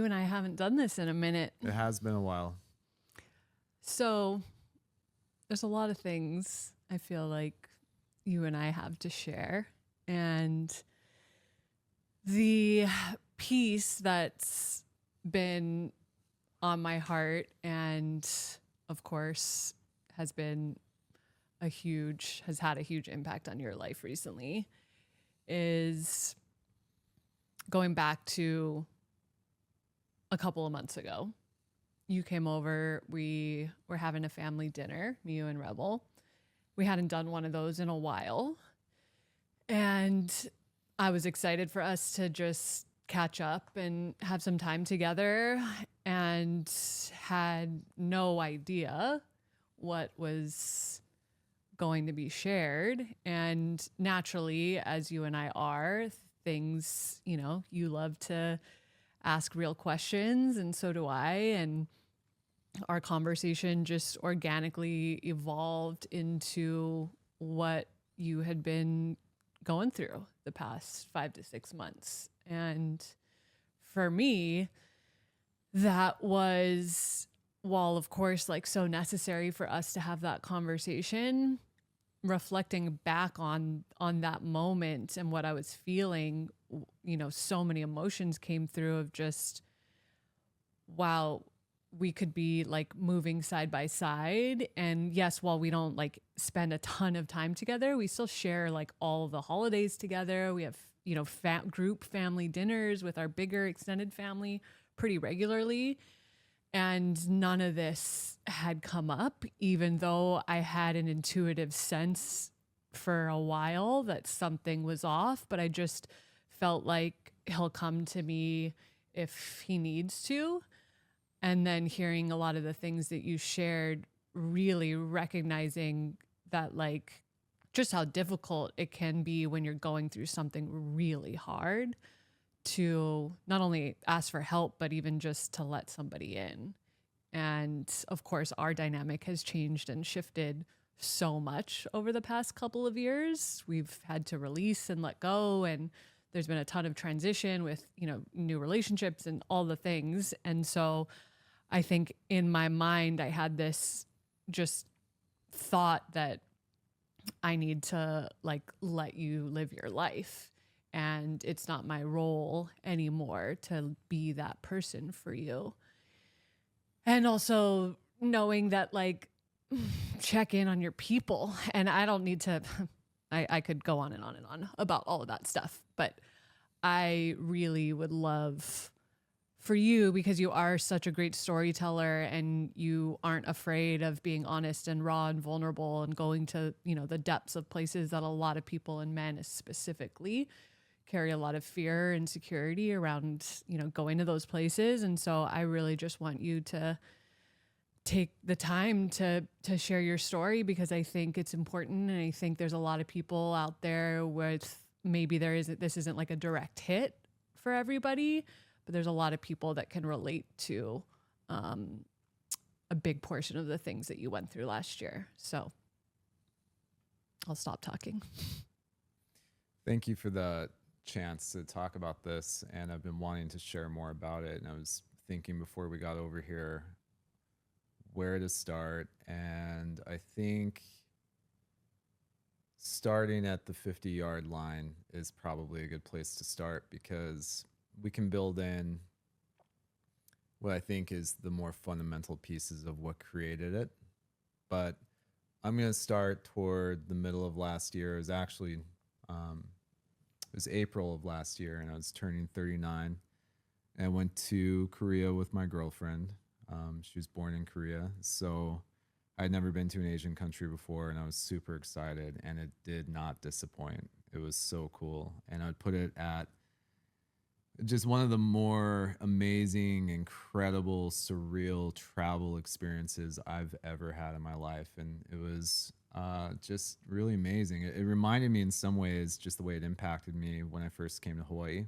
and I haven't done this in a minute. It has been a while. So there's a lot of things I feel like you and I have to share. And the piece that's been on my heart and of course has had a huge impact on your life recently is going back to a couple of months ago. You came over, we were having a family dinner, me, you, and Rebel. We hadn't done one of those in a while. And I was excited for us to just catch up and have some time together, and had no idea what was going to be shared. And naturally, as you and I are, things, you love to ask real questions, and so do I. And our conversation just organically evolved into what you had been going through the past 5 to 6 months. And for me, that was, while of course like so necessary for us to have that conversation, reflecting back on that moment and what I was feeling, so many emotions came through of just, wow, we could be like moving side by side. And yes, while we don't like spend a ton of time together, we still share like all of the holidays together. We have, group family dinners with our bigger extended family pretty regularly. And none of this had come up, even though I had an intuitive sense for a while that something was off. But I just felt like he'll come to me if he needs to. And then hearing a lot of the things that you shared, really recognizing that, like, just how difficult it can be when you're going through something really hard to not only ask for help, but even just to let somebody in. And of course, our dynamic has changed and shifted so much over the past couple of years. We've had to release and let go, and there's been a ton of transition with, new relationships and all the things. And so I think in my mind, I had this just thought that I need to like let you live your life. And it's not my role anymore to be that person for you. And also knowing that, like, check in on your people. And I don't need to, I could go on and on and on about all of that stuff. But I really would love for you, because you are such a great storyteller and you aren't afraid of being honest and raw and vulnerable and going to, the depths of places that a lot of people, and men specifically, carry a lot of fear and insecurity around, going to those places. And so I really just want you to take the time to share your story, because I think it's important. And I think there's a lot of people out there with maybe this isn't like a direct hit for everybody, but there's a lot of people that can relate to a big portion of the things that you went through last year. So I'll stop talking. Thank you for the chance to talk about this, and I've been wanting to share more about it. And I was thinking before we got over here where to start, and I think starting at the 50-yard line is probably a good place to start, because we can build in what I think is the more fundamental pieces of what created it. But I'm going to start toward the middle of last year. It was actually it was April of last year, and I was turning 39. And I went to Korea with my girlfriend. She was born in Korea, so I'd never been to an Asian country before, and I was super excited, and it did not disappoint. It was so cool, and I'd put it at just one of the more amazing, incredible, surreal travel experiences I've ever had in my life. And it was just really amazing. It reminded me in some ways just the way it impacted me when I first came to Hawaii,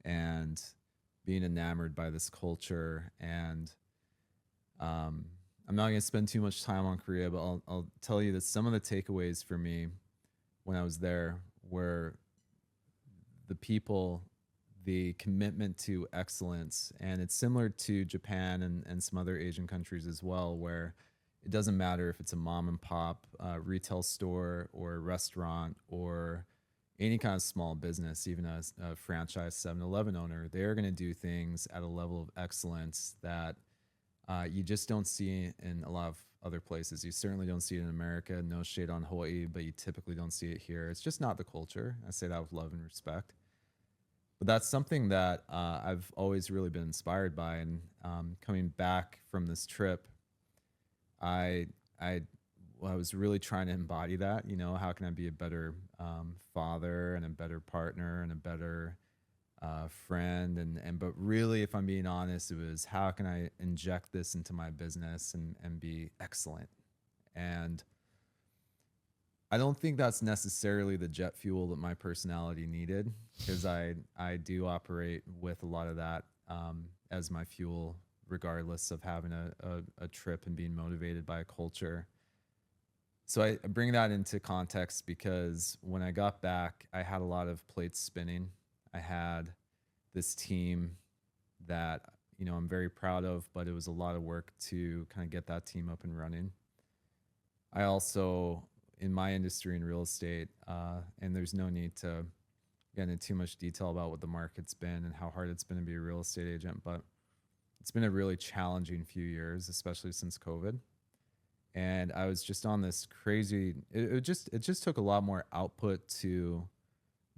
and being enamored by this culture. And I'm not going to spend too much time on Korea, but I'll tell you that some of the takeaways for me when I was there were the people the commitment to excellence. And it's similar to Japan and some other Asian countries as well, where it doesn't matter if it's a mom and pop retail store or a restaurant or any kind of small business, even a franchise 7-Eleven owner, they're going to do things at a level of excellence that you just don't see in a lot of other places. You certainly don't see it in America. No shade on Hawaii, but you typically don't see it here. It's just not the culture. I say that with love and respect. But that's something that I've always really been inspired by. And coming back from this trip, I I I was really trying to embody that. You know, how can I be a better father and a better partner and a better friend? And but really, if I'm being honest, it was how can I inject this into my business and be excellent? And I don't think that's necessarily the jet fuel that my personality needed, because I do operate with a lot of that as my fuel, regardless of having a trip and being motivated by a culture. So I bring that into context because when I got back, I had a lot of plates spinning. I had this team that, you know, I'm very proud of, but it was a lot of work to kind of get that team up and running. I also, in my industry in real estate, and there's no need to get into too much detail about what the market's been and how hard it's been to be a real estate agent, but it's been a really challenging few years, especially since COVID. And I was just on this crazy. It just took a lot more output to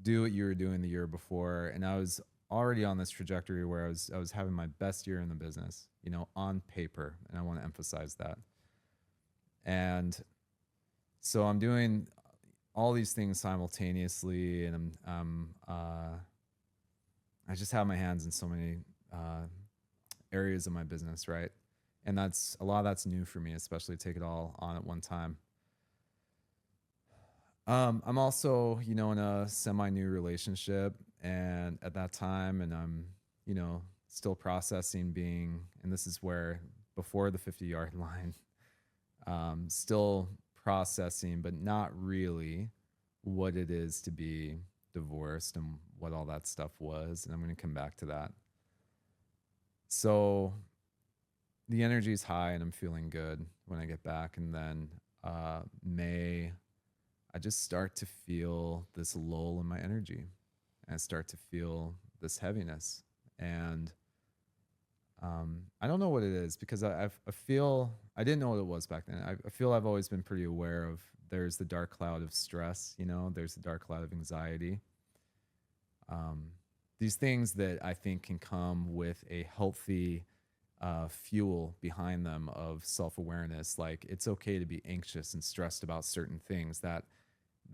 do what you were doing the year before, and I was already on this trajectory where I was having my best year in the business, you know, on paper, and I want to emphasize that. And so I'm doing all these things simultaneously, and I just have my hands in so many areas of my business, right? And that's a lot of that's new for me, especially take it all on at one time. I'm also, you know, in a semi-new relationship, and at that time, and I'm, you know, still processing being, and this is where before the 50-yard line, still processing, but not really what it is to be divorced and what all that stuff was. And I'm going to come back to that. So the energy is high and I'm feeling good when I get back. And then May, I just start to feel this lull in my energy. And I start to feel this heaviness. And I don't know what it is, because I feel, I didn't know what it was back then. I feel I've always been pretty aware of, there's the dark cloud of stress, you know, there's the dark cloud of anxiety. These things that I think can come with a healthy fuel behind them of self-awareness. Like, it's okay to be anxious and stressed about certain things, that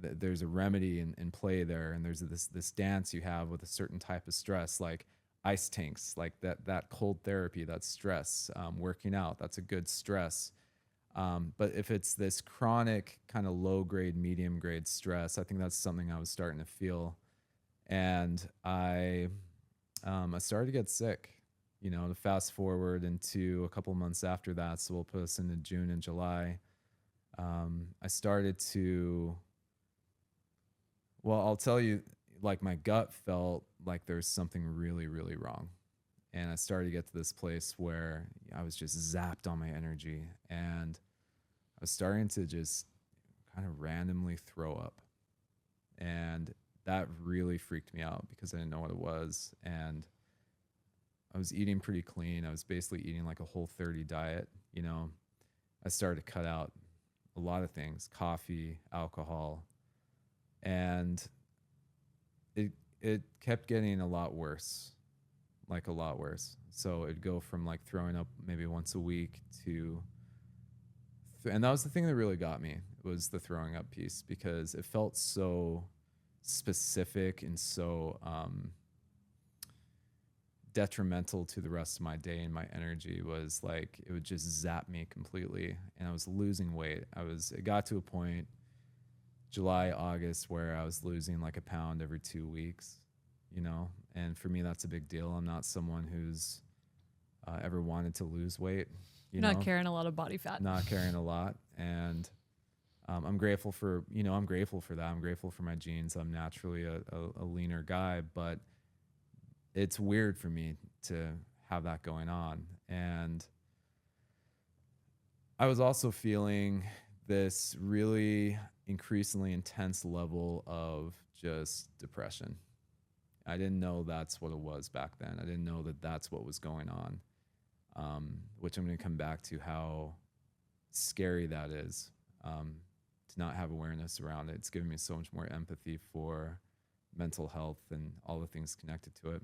there's a remedy in play there. And there's this dance you have with a certain type of stress, like ice tanks, like that cold therapy, that's stress. Working out, that's a good stress. But if it's this chronic kind of low grade, medium grade stress, I think that's something I was starting to feel. And I started to get sick, you know, to fast forward into a couple months after that. So we'll put us into June and July. I started to, well, I'll tell you, like, my gut felt like there's something really, really wrong. And I started to get to this place where I was just zapped on my energy. And I was starting to just kind of randomly throw up. And that really freaked me out because I didn't know what it was. And I was eating pretty clean. I was basically eating like a Whole30 diet. You know, I started to cut out a lot of things, coffee, alcohol, and it kept getting a lot worse, like a lot worse. So it'd go from like throwing up maybe once a week to, and that was the thing that really got me, was the throwing up piece, because it felt so specific and so detrimental to the rest of my day, and my energy was like, it would just zap me completely. And I was losing weight. It got to a point, July, August, where I was losing like a pound every 2 weeks, you know? And for me, that's a big deal. I'm not someone who's ever wanted to lose weight, you Not know, carrying a lot of body fat. not carrying a lot. And I'm grateful for, you know, I'm grateful for that. I'm grateful for my genes. I'm naturally a leaner guy, but it's weird for me to have that going on. And I was also feeling this really increasingly intense level of just depression. I didn't know that's what it was back then. I didn't know that that's what was going on, which I'm going to come back to how scary that is, to not have awareness around it. It's given me so much more empathy for mental health and all the things connected to it.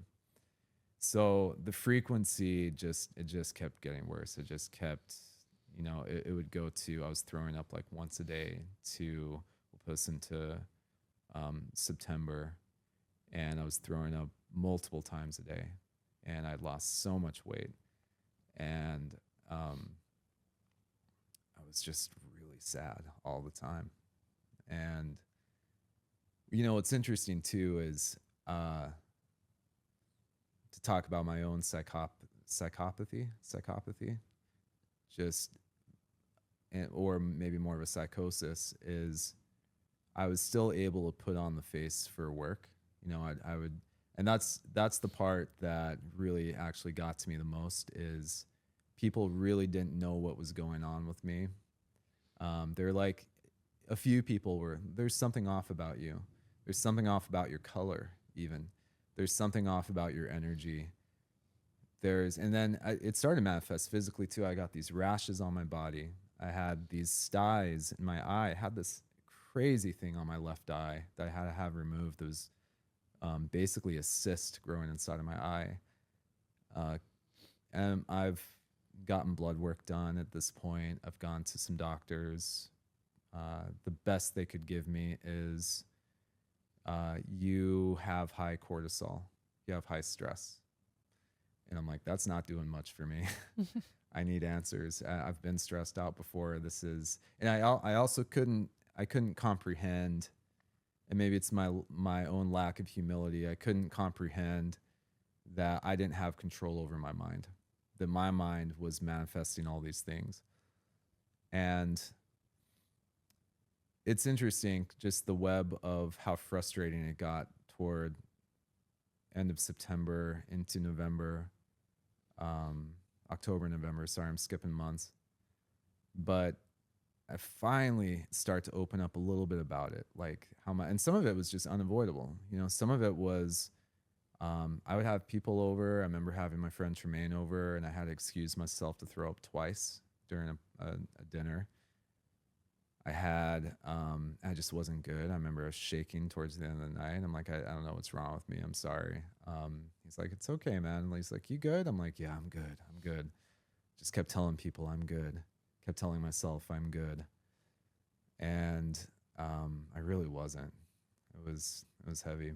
So the frequency just kept getting worse. It just kept, it would go to, I was throwing up like once a day to, we'll put us into September, and I was throwing up multiple times a day, and I'd lost so much weight, and I was just really sad all the time. And what's interesting too is to talk about my own psychopathy, just or maybe more of a psychosis, is I was still able to put on the face for work. I would, and that's the part that really actually got to me the most, is people really didn't know what was going on with me. They're like, a few people were, there's something off about you. There's something off about your color, even. There's something off about your energy. And then it started to manifest physically too. I got these rashes on my body. I had these styes in my eye. I had this crazy thing on my left eye that I had to have removed. It was basically a cyst growing inside of my eye. And I've gotten blood work done at this point. I've gone to some doctors. The best they could give me is you have high cortisol, you have high stress. And I'm like, that's not doing much for me. I need answers. I've been stressed out before. And I also couldn't comprehend, and maybe it's my own lack of humility. I couldn't comprehend that I didn't have control over my mind, that my mind was manifesting all these things. And it's interesting, just the web of how frustrating it got toward end of September into November, October, November. Sorry, I'm skipping months. But I finally start to open up a little bit about it, like and some of it was just unavoidable. Some of it was, I would have people over. I remember having my friend Tremaine over, and I had to excuse myself to throw up twice during a dinner. I just wasn't good. I remember I was shaking towards the end of the night. I'm like, I don't know what's wrong with me. I'm sorry. He's like, it's okay, man. And he's like, you good? I'm like, yeah, I'm good. I'm good. Just kept telling people I'm good. Kept telling myself I'm good. And I really wasn't. It was heavy.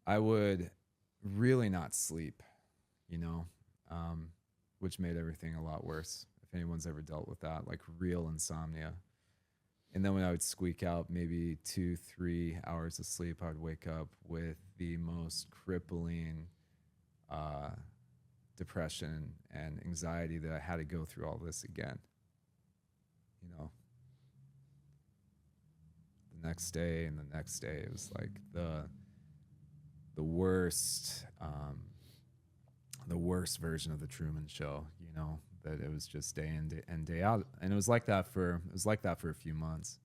I would really not sleep, which made everything a lot worse. If anyone's ever dealt with that, like real insomnia. And then when I would squeak out maybe 2-3 hours of sleep, I would wake up with the most crippling depression and anxiety that I had to go through all this again. The next day and the next day, it was like the worst version of the Truman Show. That it was just day in and day out, and it was like that for a few months,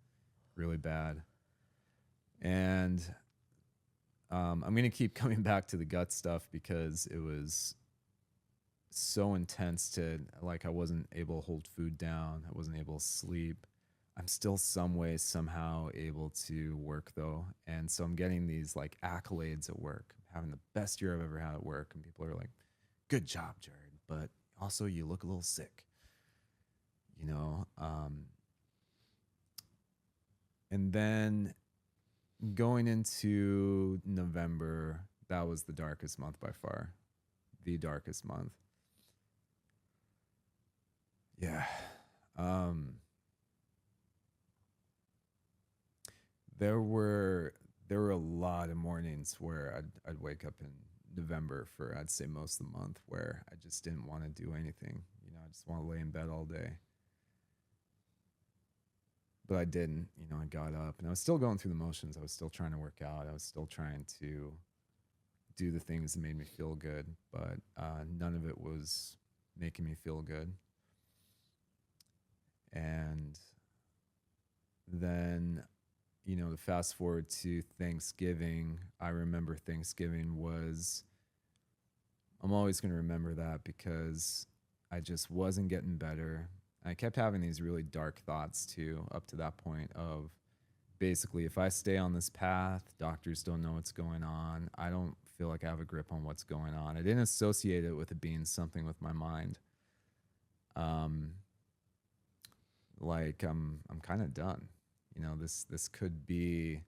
really bad. And I'm gonna keep coming back to the gut stuff because it was so intense. I wasn't able to hold food down. I wasn't able to sleep. I'm still somehow able to work though, and so I'm getting these like accolades at work. I'm having the best year I've ever had at work, and people are like, "Good job, Jared," but also you look a little sick, and then going into November, that was the darkest month by far, the darkest month. Yeah. There were a lot of mornings where I'd wake up in November for, I'd say, most of the month, where I just didn't want to do anything. I just want to lay in bed all day. But I didn't. I got up and I was still going through the motions. I was still trying to work out. I was still trying to do the things that made me feel good, but none of it was making me feel good. And then, to fast forward to Thanksgiving, I remember Thanksgiving was, I'm always going to remember that because I just wasn't getting better. I kept having these really dark thoughts too, up to that point of basically, if I stay on this path, doctors don't know what's going on. I don't feel like I have a grip on what's going on. I didn't associate it with it being something with my mind. Like I'm kind of done. This could be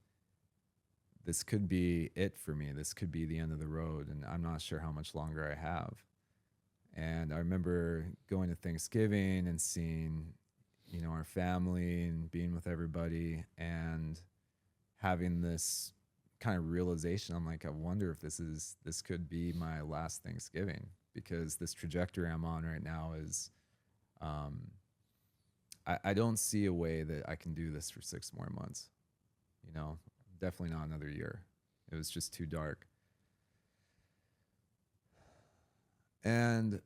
it for me. This could be the end of the road, and I'm not sure how much longer I have. And I remember going to Thanksgiving and seeing, our family and being with everybody and having this kind of realization. I'm like, I wonder if this could be my last Thanksgiving, because this trajectory I'm on right now is, I don't see a way that I can do this for 6 more months. Definitely not another year. It was just too dark. And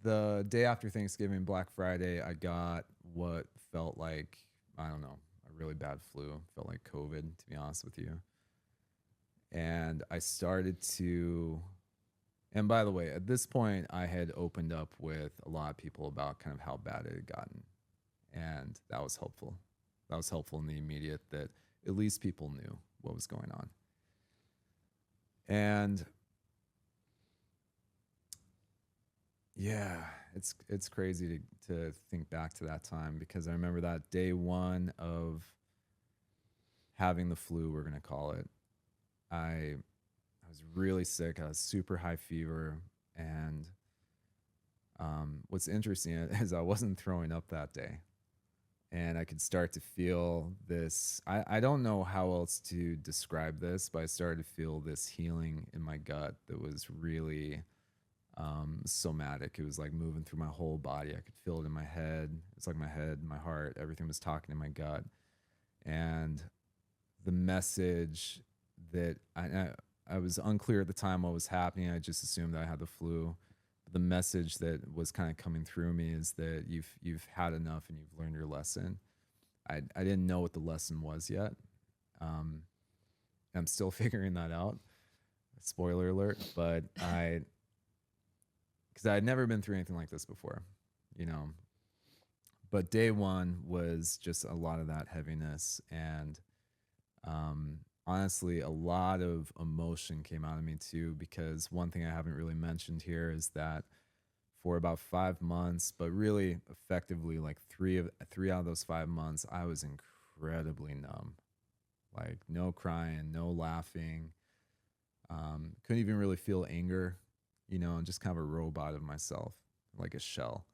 the day after Thanksgiving, Black Friday, I got what felt like, I don't know, a really bad flu. Felt like COVID, to be honest with you. And I started to, and by the way, at this point, I had opened up with a lot of people about kind of how bad it had gotten. And that was helpful. That was helpful in the immediate, that at least people knew what was going on. And yeah, it's crazy to think back to that time, because I remember that day one of having the flu, we're gonna call it. I was really sick. I was super high fever, and what's interesting is I wasn't throwing up that day, and I could start to feel this. I don't know how else to describe this, but I started to feel this healing in my gut that was really somatic. It was like moving through my whole body. I could feel it in my head. It's like my head, my heart, everything was talking in my gut. And the message that I was unclear at the time what was happening. I just assumed that I had the flu. But the message that was kind of coming through me is that you've had enough and you've learned your lesson. I didn't know what the lesson was yet. I'm still figuring that out. Spoiler alert, but because I had never been through anything like this before, But day one was just a lot of that heaviness, and honestly, a lot of emotion came out of me too, because one thing I haven't really mentioned here is that for about 5 months, but really effectively like three out of those 5 months, I was incredibly numb. Like no crying, no laughing. Couldn't even really feel anger, just kind of a robot of myself, like a shell.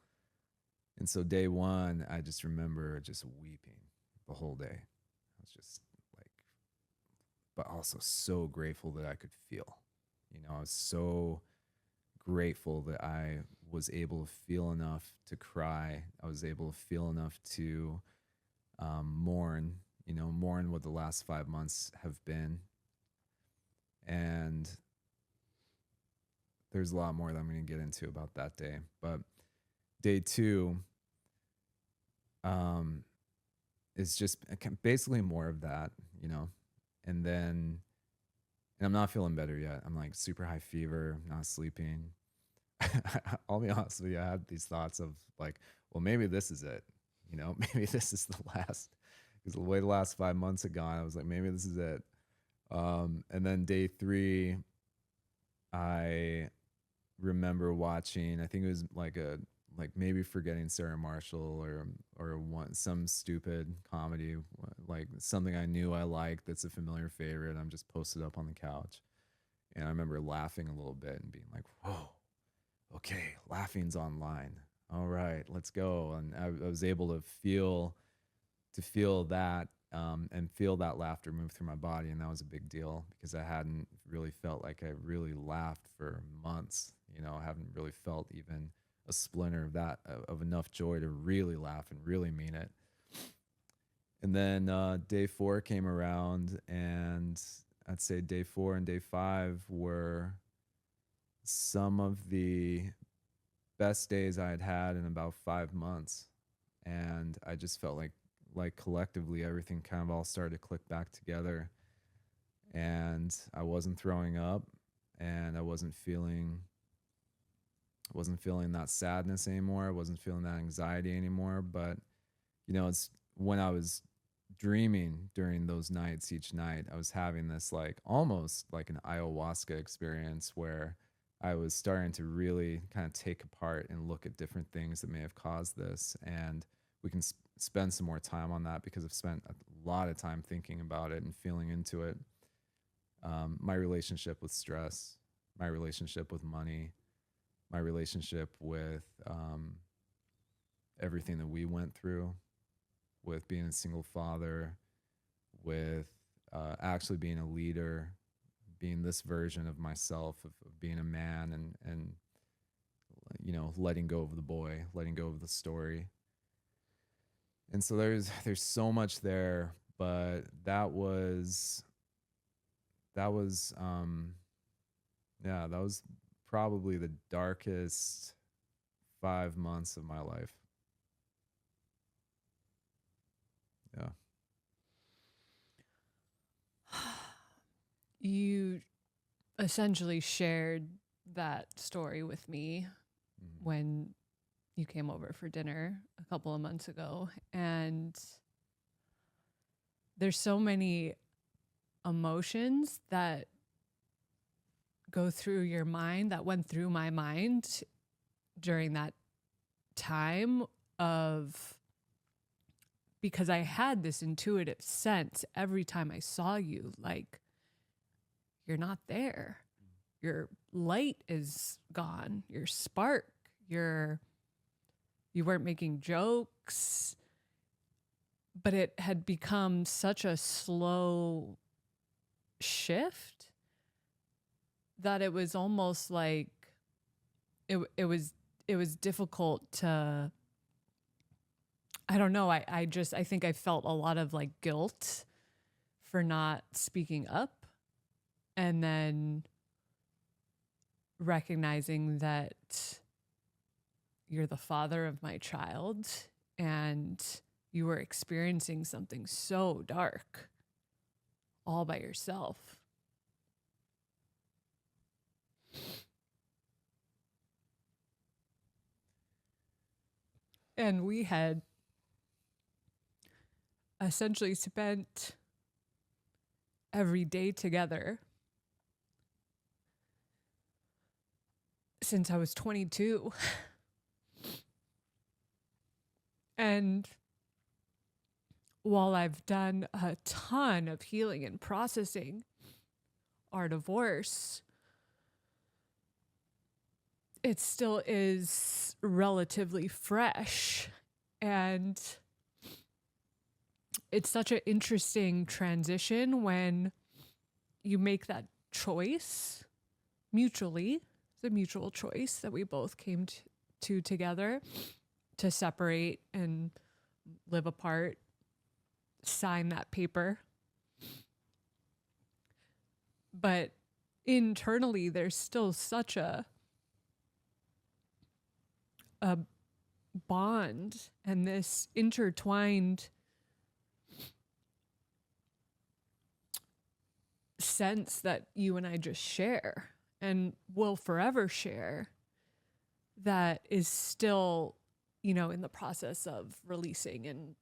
And so day one, I just remember just weeping the whole day. I was just like, but also so grateful that I could feel. I was so grateful that I was able to feel enough to cry. I was able to feel enough to mourn, mourn what the last 5 months have been. And there's a lot more that I'm going to get into about that day. But day two is just basically more of that, and then, and I'm not feeling better yet. I'm like super high fever, not sleeping. I'll be honest with you. I had these thoughts of like, well, maybe this is it, maybe this is the last, because the way the last 5 months had gone, I was like, maybe this is it. And then day three, I remember watching, I think it was like maybe Forgetting Sarah Marshall, or some stupid comedy, like something I knew I liked that's a familiar favorite. I'm just posted up on the couch, and I remember laughing a little bit and being like, whoa, okay, laughing's online, all right, let's go. And I was able to feel that, and feel that laughter move through my body, and that was a big deal, because I hadn't really felt like I really laughed for months. I haven't really felt even a splinter of that, of enough joy to really laugh and really mean it. And then day 4 came around, and I'd say day 4 and day 5 were some of the best days I had had in about 5 months. And I just felt like collectively everything kind of all started to click back together. And I wasn't throwing up, and I wasn't feeling that sadness anymore. I wasn't feeling that anxiety anymore. But it's when I was dreaming during those nights, each night, I was having this like almost like an ayahuasca experience where I was starting to really kind of take apart and look at different things that may have caused this. And we can spend some more time on that because I've spent a lot of time thinking about it and feeling into it. My relationship with stress, my relationship with money, my relationship with everything that we went through, with being a single father, with actually being a leader, being this version of myself, of being a man, and letting go of the boy, letting go of the story. And so there's so much there, but that was that was probably the darkest 5 months of my life. Yeah. You essentially shared that story with me when you came over for dinner a couple of months ago. And there's so many emotions that go through your mind, that went through my mind during that time because I had this intuitive sense every time I saw you, like, you're not there. Your light is gone. Your spark, you weren't making jokes, but it had become such a slow shift that it was almost like it was difficult to, I don't know. I think I felt a lot of like guilt for not speaking up, and then recognizing that you're the father of my child and you were experiencing something so dark all by yourself. And we had essentially spent every day together since I was 22. And while I've done a ton of healing and processing our divorce, it still is relatively fresh. And it's such an interesting transition when you make that choice mutually. It's a mutual choice that we both came to together, to separate and live apart, sign that paper. But internally, there's still such a bond and this intertwined sense that you and I just share and will forever share, that is still, in the process of releasing and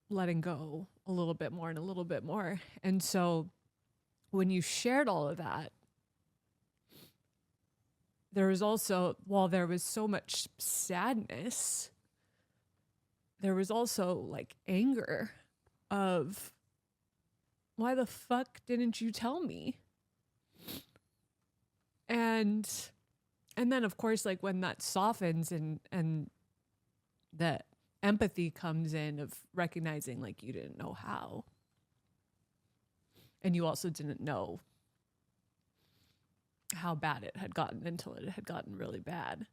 letting go a little bit more and a little bit more. And so when you shared all of that, there was also, while there was so much sadness, there was also like anger of, why the fuck didn't you tell me? And then of course, like when that softens and the empathy comes in of recognizing like you didn't know how. And you also didn't know how bad it had gotten until it had gotten really bad.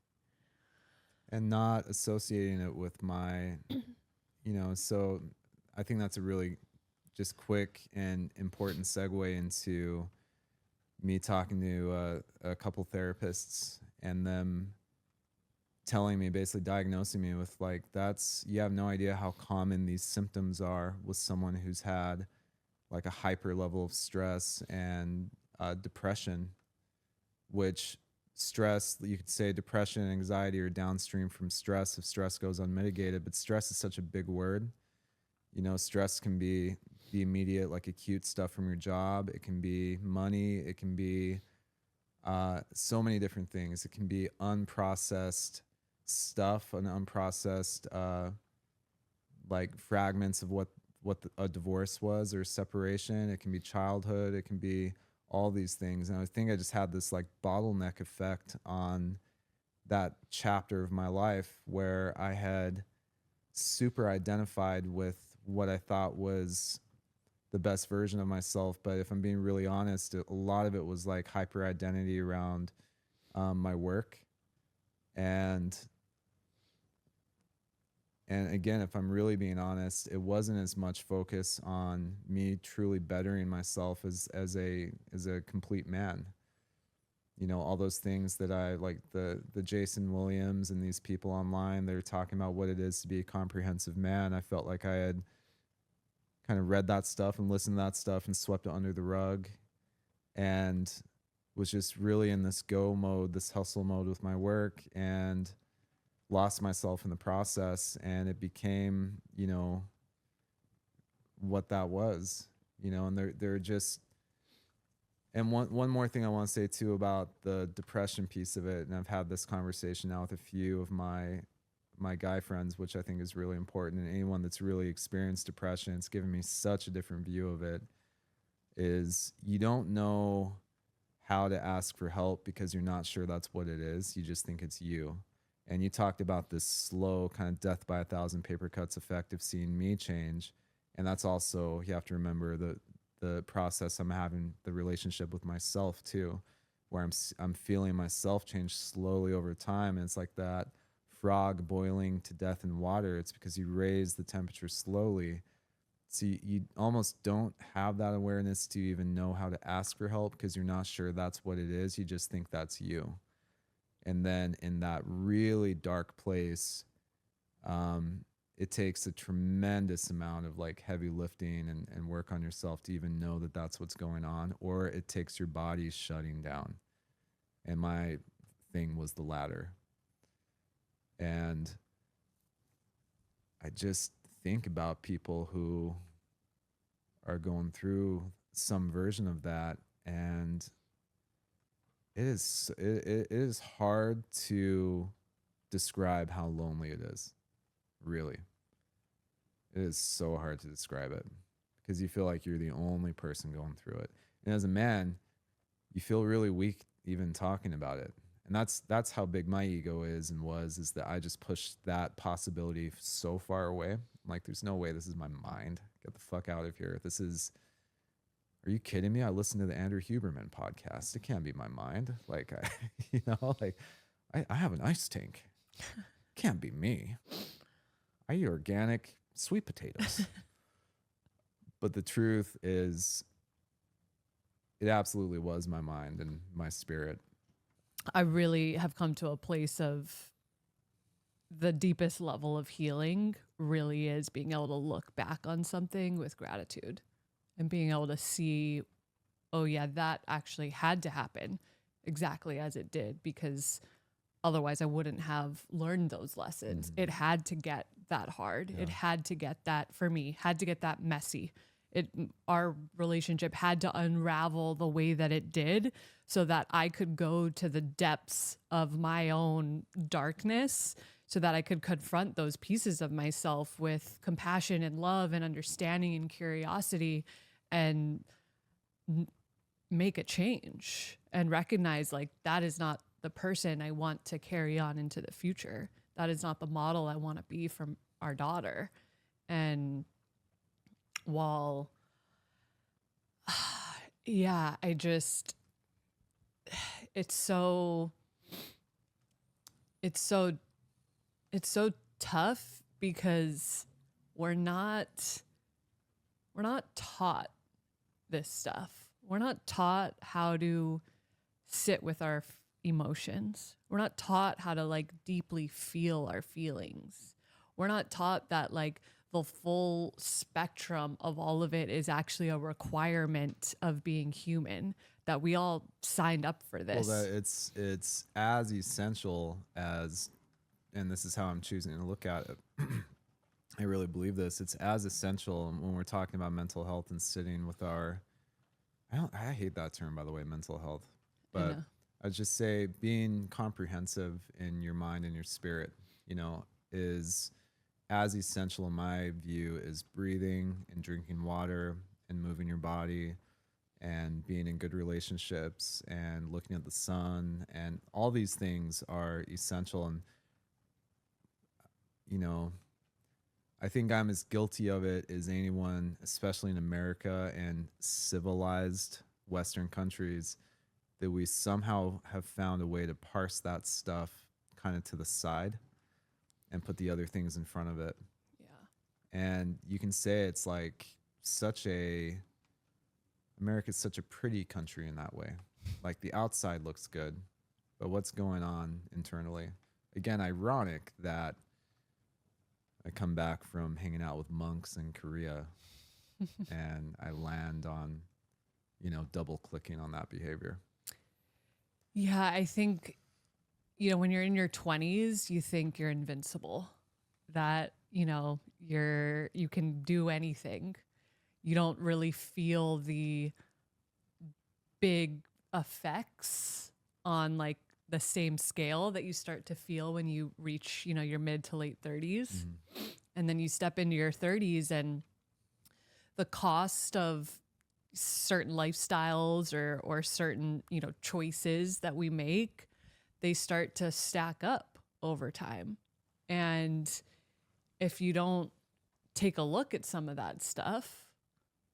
And not associating it with my, so I think that's a really just quick and important segue into me talking to a couple therapists and them telling me, basically diagnosing me with like, you have no idea how common these symptoms are with someone who's had like a hyper level of stress and depression, which stress, you could say depression and anxiety are downstream from stress if stress goes unmitigated, but stress is such a big word. You know, stress can be the immediate, like acute stuff from your job. It can be money. It can be so many different things. It can be unprocessed stuff, an unprocessed like fragments of what a divorce was or separation. It can be childhood. It can be all these things. And I think I just had this like bottleneck effect on that chapter of my life where I had super identified with what I thought was the best version of myself. But if I'm being really honest, a lot of it was like hyper identity around my work. And again, if I'm really being honest, it wasn't as much focus on me truly bettering myself as a complete man. You know, all those things that I like, the Jason Williams and these people online, they're talking about what it is to be a comprehensive man. I felt like I had kind of read that stuff and listened to that stuff and swept it under the rug and was just really in this go mode, this hustle mode with my work, and lost myself in the process. And it became, you know, what that was, you know. And they're just, and one more thing I want to say too about the depression piece of it, and I've had this conversation now with a few of my guy friends, which I think is really important, and anyone that's really experienced depression, it's given me such a different view of it, is you don't know how to ask for help because you're not sure that's what it is. You just think it's you. And you talked about this slow kind of death by 1,000 paper cuts effect of seeing me change. And that's also, you have to remember the process I'm having, the relationship with myself too, where I'm feeling myself change slowly over time. And it's like that frog boiling to death in water. It's because you raise the temperature slowly. So you almost don't have that awareness to even know how to ask for help because you're not sure that's what it is. You just think that's you. And then in that really dark place, it takes a tremendous amount of like heavy lifting and work on yourself to even know that that's what's going on, or it takes your body shutting down. And my thing was the latter. And I just think about people who are going through some version of that, and it is hard to describe how lonely it is. Really. It is so hard to describe it because you feel like you're the only person going through it. And as a man, you feel really weak even talking about it. And that's how big my ego is and is that I just pushed that possibility so far away. I'm like, there's no way this is my mind. Get the fuck out of here. Are you kidding me? I listened to the Andrew Huberman podcast. It can't be my mind. Like, I have an ice tank. Can't be me. I eat organic sweet potatoes. But the truth is, it absolutely was my mind and my spirit. I really have come to a place of the deepest level of healing really is being able to look back on something with gratitude and being able to see, oh yeah, that actually had to happen exactly as it did, because otherwise I wouldn't have learned those lessons. It had to get that hard. Yeah. It had to get that, for me, had to get that messy. Our relationship had to unravel the way that it did so that I could go to the depths of my own darkness so that I could confront those pieces of myself with compassion and love and understanding and curiosity and make a change and recognize like that is not the person I want to carry on into the future. That is not the model I want to be from our daughter. And while, yeah, it's so tough because we're not we're not taught this stuff. We're not taught how to sit with our emotions. We're not taught how to like deeply feel our feelings. We're not taught that like the full spectrum of all of it is actually a requirement of being human, that we all signed up for Well, this. that it's as essential as, and this is how I'm choosing to look at it. I really believe this. It's as essential when we're talking about mental health and sitting with our, I hate that term, by the way, mental health, but I'd just say being comprehensive in your mind and your spirit, is as essential in my view as breathing and drinking water and moving your body and being in good relationships and looking at the sun, and all these things are essential. And I think I'm as guilty of it as anyone, especially in America and civilized Western countries, that we somehow have found a way to parse that stuff kind of to the side and put the other things in front of it. Yeah. And you can say it's like America's such a pretty country in that way. Like the outside looks good, but what's going on internally? Again, ironic that I come back from hanging out with monks in Korea and I land on, double clicking on that behavior. Yeah, I think, when you're in your 20s, you think you're invincible, that, you can do anything. You don't really feel the big effects on like the same scale that you start to feel when you reach, your mid to late 30s. Mm-hmm. And then you step into your 30s and the cost of certain lifestyles or certain, choices that we make, they start to stack up over time. And if you don't take a look at some of that stuff,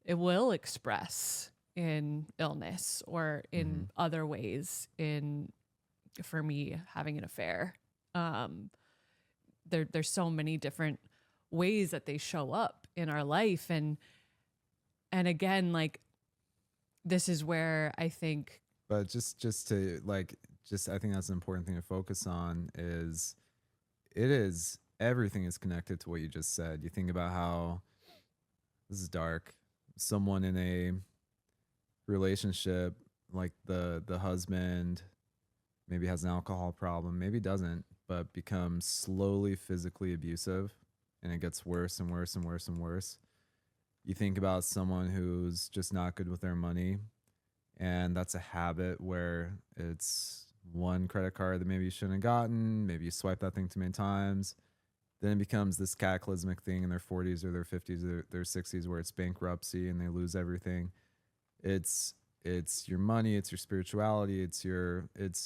it will express in illness or in other ways, for me, having an affair. There's so many different ways that they show up in our life. And again, like, this is where I think. But just to like, I think that's an important thing to focus on is everything is connected to what you just said. You think about how, this is dark, someone in a relationship, like the husband maybe has an alcohol problem, maybe doesn't, but becomes slowly physically abusive, and it gets worse and worse and worse and worse. You think about someone who's just not good with their money, and that's a habit where it's one credit card that maybe you shouldn't have gotten, maybe you swipe that thing too many times, then it becomes this cataclysmic thing in their 40s or their 50s or their 60s where it's bankruptcy and they lose everything. It's your money, it's your spirituality,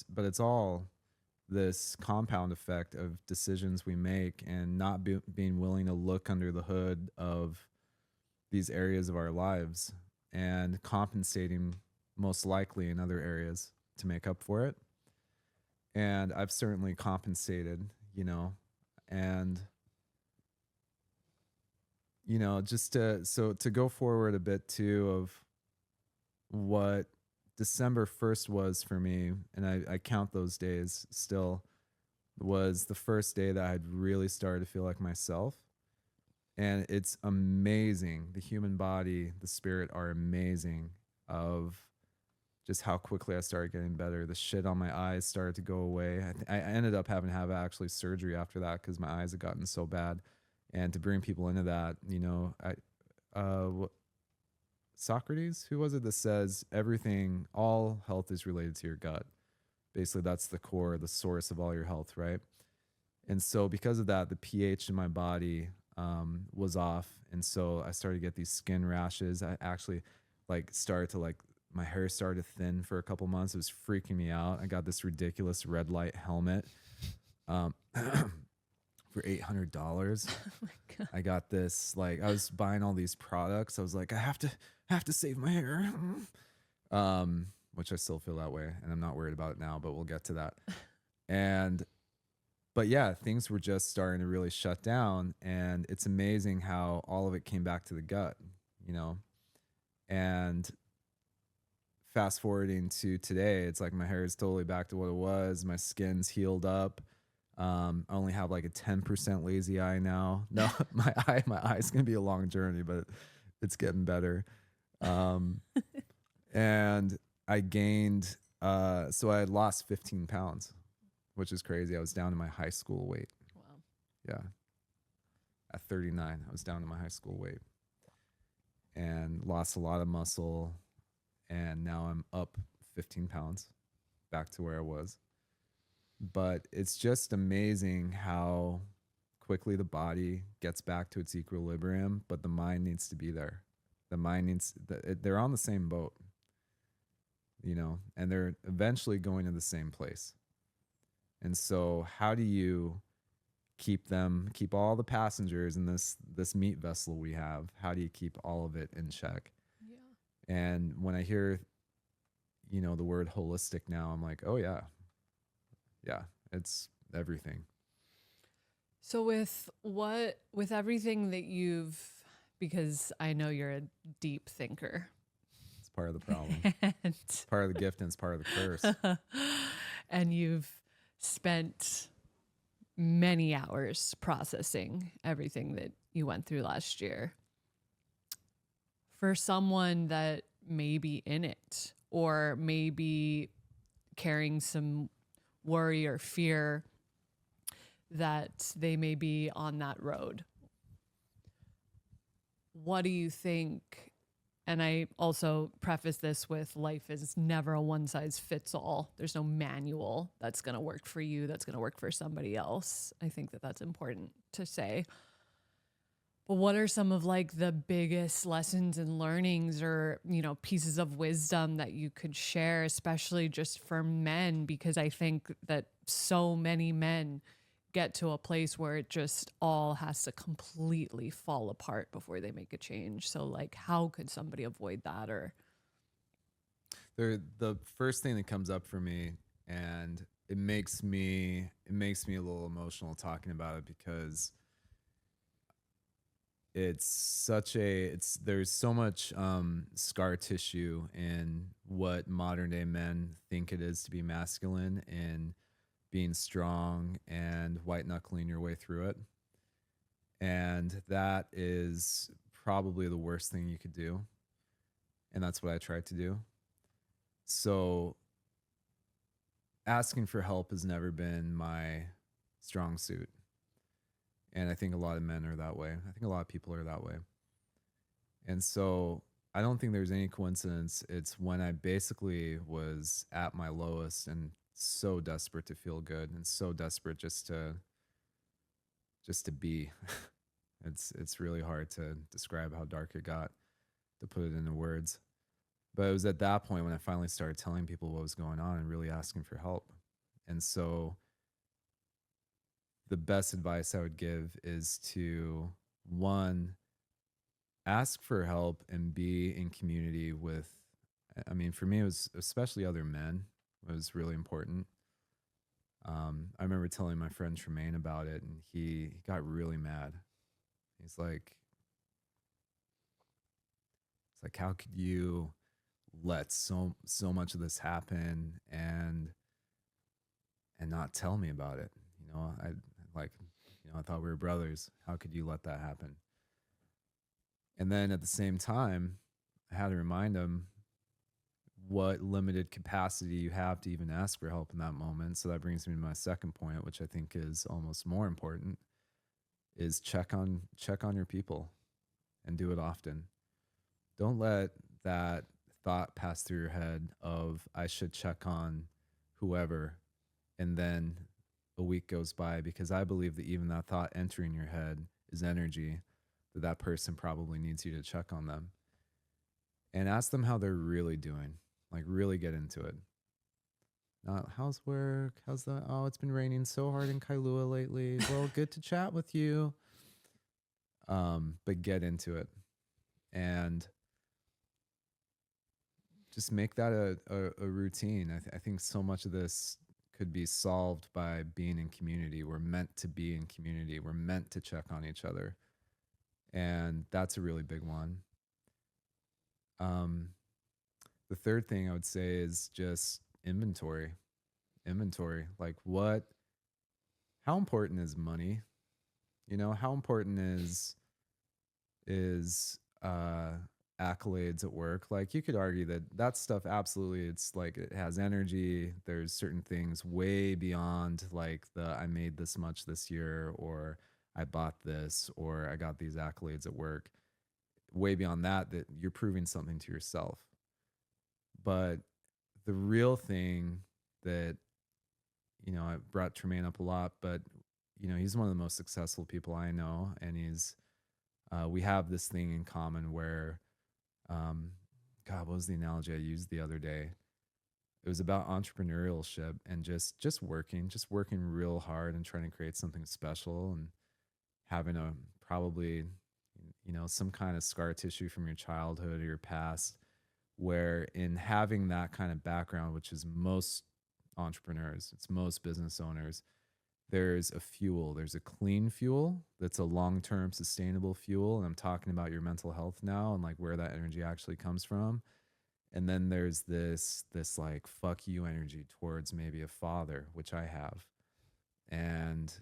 but it's all this compound effect of decisions we make and not being willing to look under the hood of these areas of our lives and compensating most likely in other areas to make up for it. And I've certainly compensated, and just to go forward a bit too of what December 1st was for me, and I count those days still, was the first day that I had really started to feel like myself. And it's amazing. The human body, the spirit are amazing of just how quickly I started getting better. The shit on my eyes started to go away. I ended up having to have actually surgery after that because my eyes had gotten so bad. And to bring people into that, Socrates, who was it that says everything, all health is related to your gut? Basically, that's the core, the source of all your health, right? And so because of that, the pH in my body was off. And so I started to get these skin rashes. I actually started to my hair started to thin for a couple months. It was freaking me out. I got this ridiculous red light helmet for $800. Oh my God. I got this, I was buying all these products. I was like, I have to save my hair. Which I still feel that way. And I'm not worried about it now, but we'll get to that. But yeah, things were just starting to really shut down. And it's amazing how all of it came back to the gut. you know. And fast forwarding to today, it's like my hair is totally back to what it was. My skin's healed up. I only have like a 10% lazy eye now. No, my eye's gonna be a long journey, but it's getting better. Um, and I gained, so I had lost 15 pounds, which is crazy. I was down to my high school weight. Wow. Yeah. At 39, I was down to my high school weight and lost a lot of muscle. And now I'm up 15 pounds back to where I was. But it's just amazing how quickly the body gets back to its equilibrium, but the mind needs to be there. The mind needs, they're on the same boat, you know, and they're eventually going to the same place. And so, how do you keep all the passengers in this meat vessel we have? How do you keep all of it in check? Yeah. And when I hear, you know, the word holistic now, I'm like, oh yeah, yeah, it's everything. So with everything that you've, because I know you're a deep thinker. It's part of the problem. and, It's part of the gift and it's part of the curse. and you've spent many hours processing everything that you went through last year. For someone that may be in it or maybe carrying some worry or fear that they may be on that road, what do you think? And I also preface this with life is never a one size fits all. There's no manual that's going to work for you, that's going to work for somebody else. I think that that's important to say. But what are some of like the biggest lessons and learnings or, you know, pieces of wisdom that you could share, especially just for men? Because I think that so many men get to a place where it just all has to completely fall apart before they make a change. So like, how could somebody avoid that? Or The first thing that comes up for me, and it makes me a little emotional talking about it, because there's so much scar tissue in what modern day men think it is to be masculine, and being strong and white knuckling your way through it. And that is probably the worst thing you could do. And that's what I tried to do. So asking for help has never been my strong suit. And I think a lot of men are that way. I think a lot of people are that way. And so I don't think there's any coincidence. It's when I basically was at my lowest and so desperate to feel good and so desperate just to be. It's really hard to describe how dark it got, to put it into words. But it was at that point when I finally started telling people what was going on and really asking for help. And so the best advice I would give is to, one, ask for help and be in community with, I mean, for me, it was especially other men. It was really important. I remember telling my friend Tremaine about it, and he got really mad. He's like, it's like, how could you let so much of this happen and not tell me about it? You know, I thought we were brothers. How could you let that happen? And then at the same time, I had to remind him what limited capacity you have to even ask for help in that moment. So that brings me to my second point, which I think is almost more important, is check on your people and do it often. Don't let that thought pass through your head of I should check on whoever, and then a week goes by, because I believe that even that thought entering your head is energy, that person probably needs you to check on them and ask them how they're really doing. Like, really get into it. Not how's work, how's the, oh, it's been raining so hard in Kailua lately. Well, good to chat with you. But get into it and just make that a routine. I think so much of this could be solved by being in community. We're meant to be in community. We're meant to check on each other. And that's a really big one. Um, the third thing I would say is just inventory. Inventory. Like how important is money? You know, how important is accolades at work? Like you could argue that that stuff absolutely, it's like it has energy. There's certain things way beyond like the I made this much this year, or I bought this, or I got these accolades at work. Way beyond that, that you're proving something to yourself. But the real thing that, you know, I brought Tremaine up a lot, but you know, he's one of the most successful people I know, and we have this thing in common where, um, God, what was the analogy I used the other day? It was about entrepreneurship and just working real hard and trying to create something special, and having a probably, you know, some kind of scar tissue from your childhood or your past, where in having that kind of background, which is most entrepreneurs, it's most business owners, there's a fuel, there's a clean fuel that's a long-term sustainable fuel. And I'm talking about your mental health now and like where that energy actually comes from. And then there's this like fuck you energy towards maybe a father, which I have, and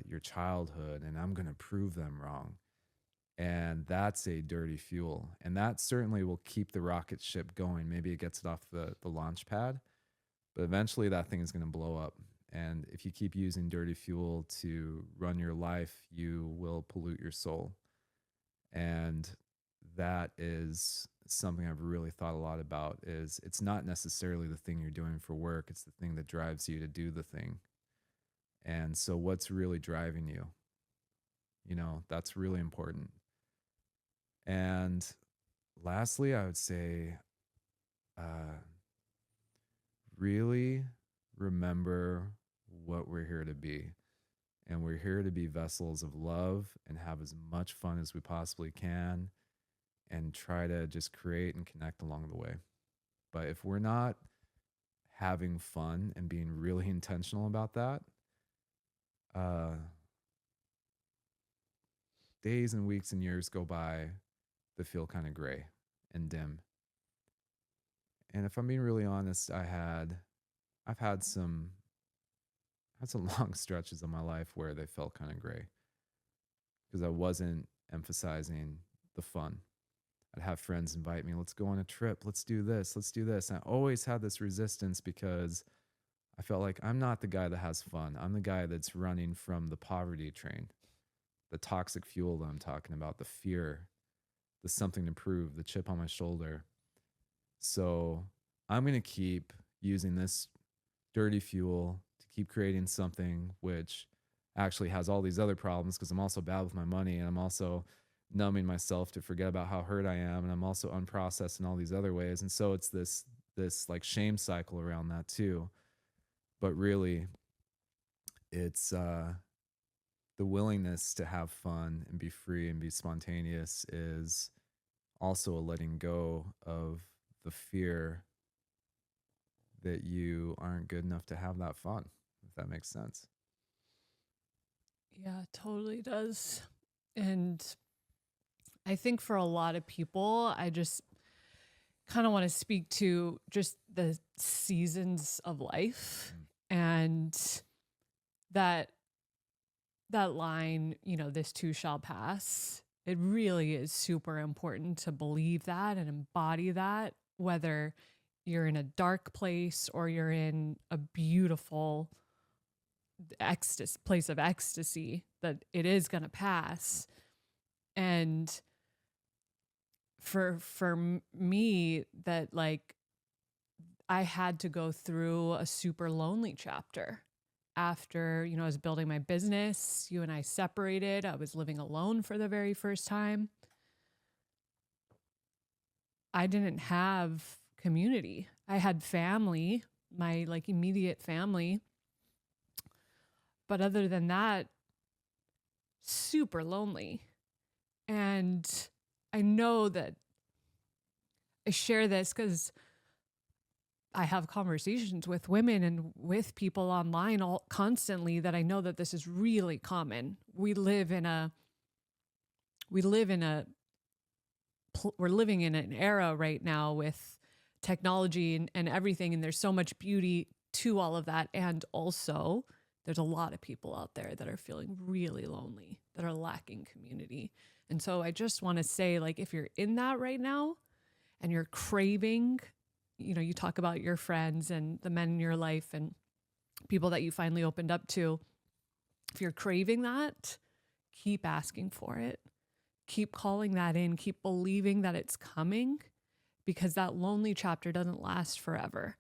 your childhood, and I'm going to prove them wrong. And that's a dirty fuel. And that certainly will keep the rocket ship going. Maybe it gets it off the launch pad, but eventually that thing is going to blow up. And if you keep using dirty fuel to run your life, you will pollute your soul. And that is something I've really thought a lot about. Is it's not necessarily the thing you're doing for work, it's the thing that drives you to do the thing. And so what's really driving you? You know, that's really important. And lastly, I would say, uh, really remember what we're here to be. And we're here to be vessels of love and have as much fun as we possibly can, and try to just create and connect along the way. But if we're not having fun and being really intentional about that, uh, days and weeks and years go by that feel kind of gray and dim. And if I'm being really honest, I've had some long stretches of my life where they felt kind of gray because I wasn't emphasizing the fun. I'd have friends invite me, let's go on a trip, let's do this, let's do this. And I always had this resistance because I felt like I'm not the guy that has fun. I'm the guy that's running from the poverty train, the toxic fuel that I'm talking about, the fear, the something to prove, the chip on my shoulder. So I'm going to keep using this dirty fuel to keep creating something which actually has all these other problems, because I'm also bad with my money, and I'm also numbing myself to forget about how hurt I am, and I'm also unprocessed in all these other ways. And so it's this like shame cycle around that too. But really, it's the willingness to have fun and be free and be spontaneous is also a letting go of the fear that you aren't good enough to have that fun, if that makes sense. Yeah, it totally does. And I think for a lot of people, I just kind of want to speak to just the seasons of life, and that line, you know, this too shall pass. It really is super important to believe that and embody that, whether you're in a dark place or you're in a beautiful place of ecstasy, that it is going to pass. And for me, that like I had to go through a super lonely chapter after, you know, I was building my business. You and I separated. I was living alone for the very first time. I didn't have community. I had family, my like immediate family. But other than that, super lonely. And I know that I share this because I have conversations with women and with people online all constantly, that I know that this is really common. We live in a we're living in an era right now with technology and everything, and there's so much beauty to all of that. And also there's a lot of people out there that are feeling really lonely, that are lacking community. And so I just want to say, like, if you're in that right now and you're craving, you know, you talk about your friends and the men in your life and people that you finally opened up to. If you're craving that, keep asking for it. Keep calling that in. Keep believing that it's coming, because that lonely chapter doesn't last forever.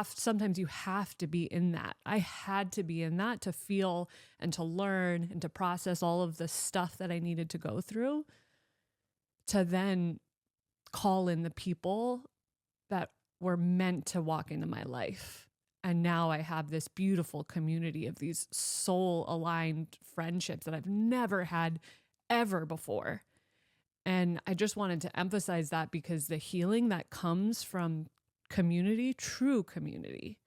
Sometimes you have to be in that. I had to be in that to feel and to learn and to process all of the stuff that I needed to go through, to then call in the people that were meant to walk into my life. And now I have this beautiful community of these soul aligned friendships that I've never had ever before. And I just wanted to emphasize that, because the healing that comes from community, true community,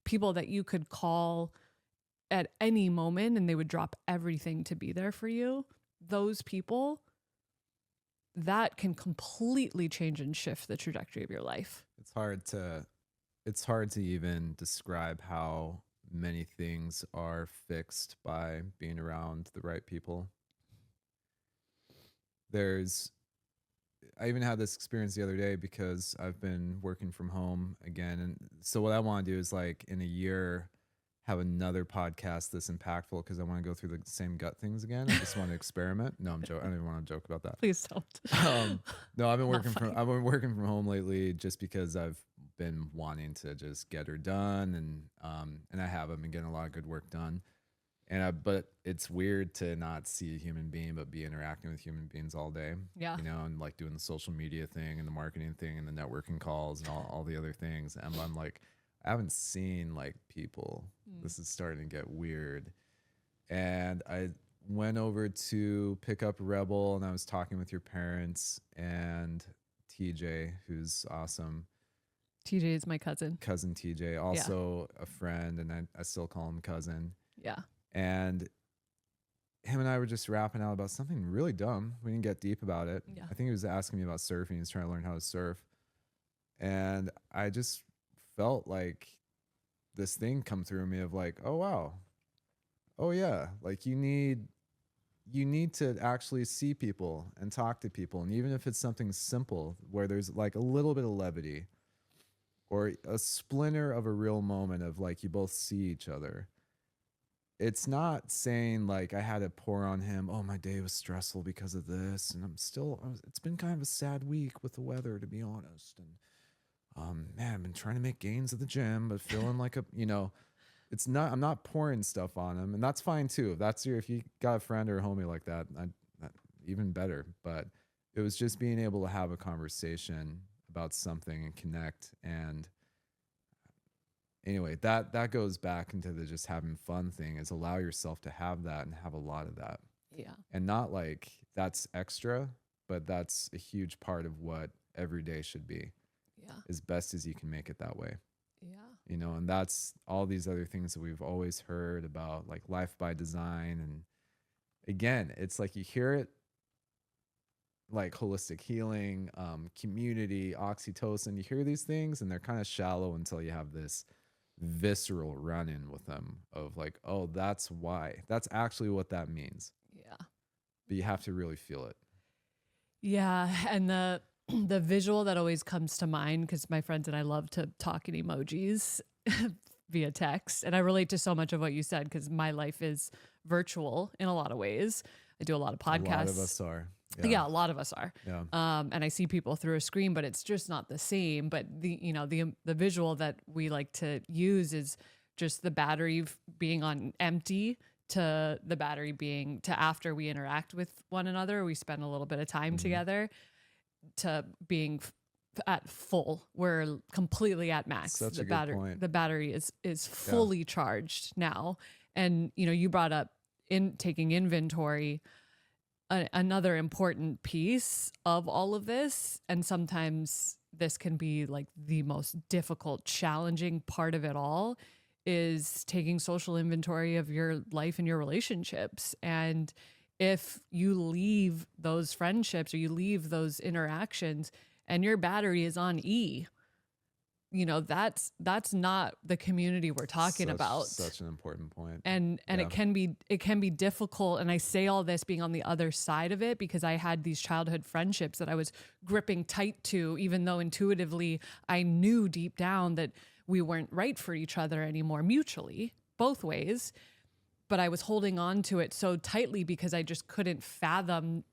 people that you could call at any moment and they would drop everything to be there for you, those people, that can completely change and shift the trajectory of your life. It's hard to even describe how many things are fixed by being around the right people. I even had this experience the other day because I've been working from home again. And so what I want to do is, like, in a year, have another podcast that's impactful, because I want to go through the same gut things again. I just want to experiment. No, I'm joking. I don't even want to joke about that. Please don't. No, I've been working from home lately just because I've been wanting to just get her done, and I have. I've been getting a lot of good work done. But it's weird to not see a human being, but be interacting with human beings all day. Yeah. You know, and like doing the social media thing and the marketing thing and the networking calls and all the other things. And I'm like, I haven't seen like people. This is starting to get weird. And I went over to pick up Rebel, and I was talking with your parents and TJ, who's awesome. TJ is my cousin. Cousin TJ, also a friend, and I still call him cousin. Yeah. And him and I were just rapping out about something really dumb. We didn't get deep about it. Yeah. I think he was asking me about surfing. He was trying to learn how to surf. And I just felt like this thing come through me of like, oh, wow. Oh, yeah. Like you need to actually see people and talk to people. And even if it's something simple where there's like a little bit of levity or a splinter of a real moment of like you both see each other. It's not saying like I had to pour on him, oh, my day was stressful because of this. And it's been kind of a sad week with the weather, to be honest. And man, I've been trying to make gains at the gym, but feeling like I'm not pouring stuff on him. And that's fine too. If you got a friend or a homie like that, even better. But it was just being able to have a conversation about something and connect. And anyway, that goes back into the just having fun thing, is allow yourself to have that and have a lot of that. Yeah. And not like that's extra, but that's a huge part of what every day should be. Yeah. As best as you can make it that way. Yeah. You know, and that's all these other things that we've always heard about, like life by design. And again, it's like you hear it like holistic healing, community, oxytocin. You hear these things and they're kind of shallow until you have this visceral run-in with them of like, oh, that's why. That's actually what that means. Yeah. But you have to really feel it. Yeah. And the visual that always comes to mind, because my friends and I love to talk in emojis via text. And I relate to so much of what you said, because my life is virtual in a lot of ways. I do a lot of podcasts. A lot of us are. Yeah, a lot of us are. Yeah. And I see people through a screen, but it's just not the same. But the visual that we like to use is just the battery being on empty to the battery being to after we interact with one another, we spend a little bit of time together, to being at full. We're completely at max. Such a good point. The battery is fully charged now. And you brought up in taking inventory. Another important piece of all of this, and sometimes this can be like the most difficult, challenging part of it all, is taking social inventory of your life and your relationships. And if you leave those friendships or you leave those interactions and your battery is on E, you know, that's not the community we're talking about. Such an important point. And Yeah. it can be difficult, and I say all this being on the other side of it because I had these childhood friendships that I was gripping tight to, even though intuitively I knew deep down that we weren't right for each other anymore, mutually, both ways, but I was holding on to it so tightly because I just couldn't fathom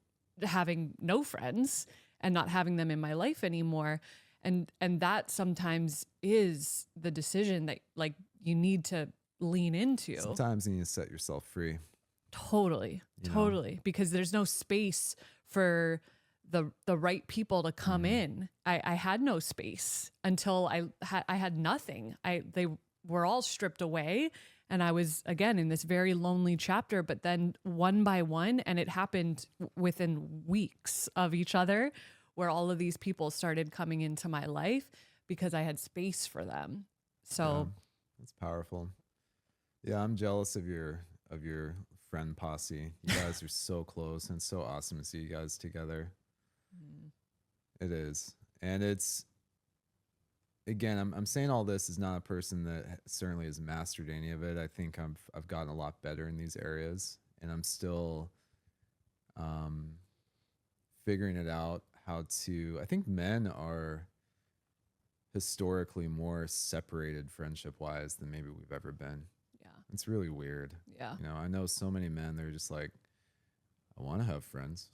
having no friends and not having them in my life anymore. And that sometimes is the decision that like you need to lean into. Sometimes you need to set yourself free. Totally. You know? Totally. Because there's no space for the right people to come in. I had no space until I had nothing. They were all stripped away, and I was again in this very lonely chapter, but then one by one, and it happened within weeks of each other, where all of these people started coming into my life because I had space for them. So that's powerful. Yeah, I'm jealous of your friend posse. You guys are so close, and it's so awesome to see you guys together. It is. And it's, again, I'm saying all this is not a person that certainly has mastered any of it. I think I've gotten a lot better in these areas, and I'm still figuring it out how to. I think men are historically more separated friendship wise than maybe we've ever been. yeah. It's really weird. Yeah. You know, I know so many men, they're just like, I want to have friends.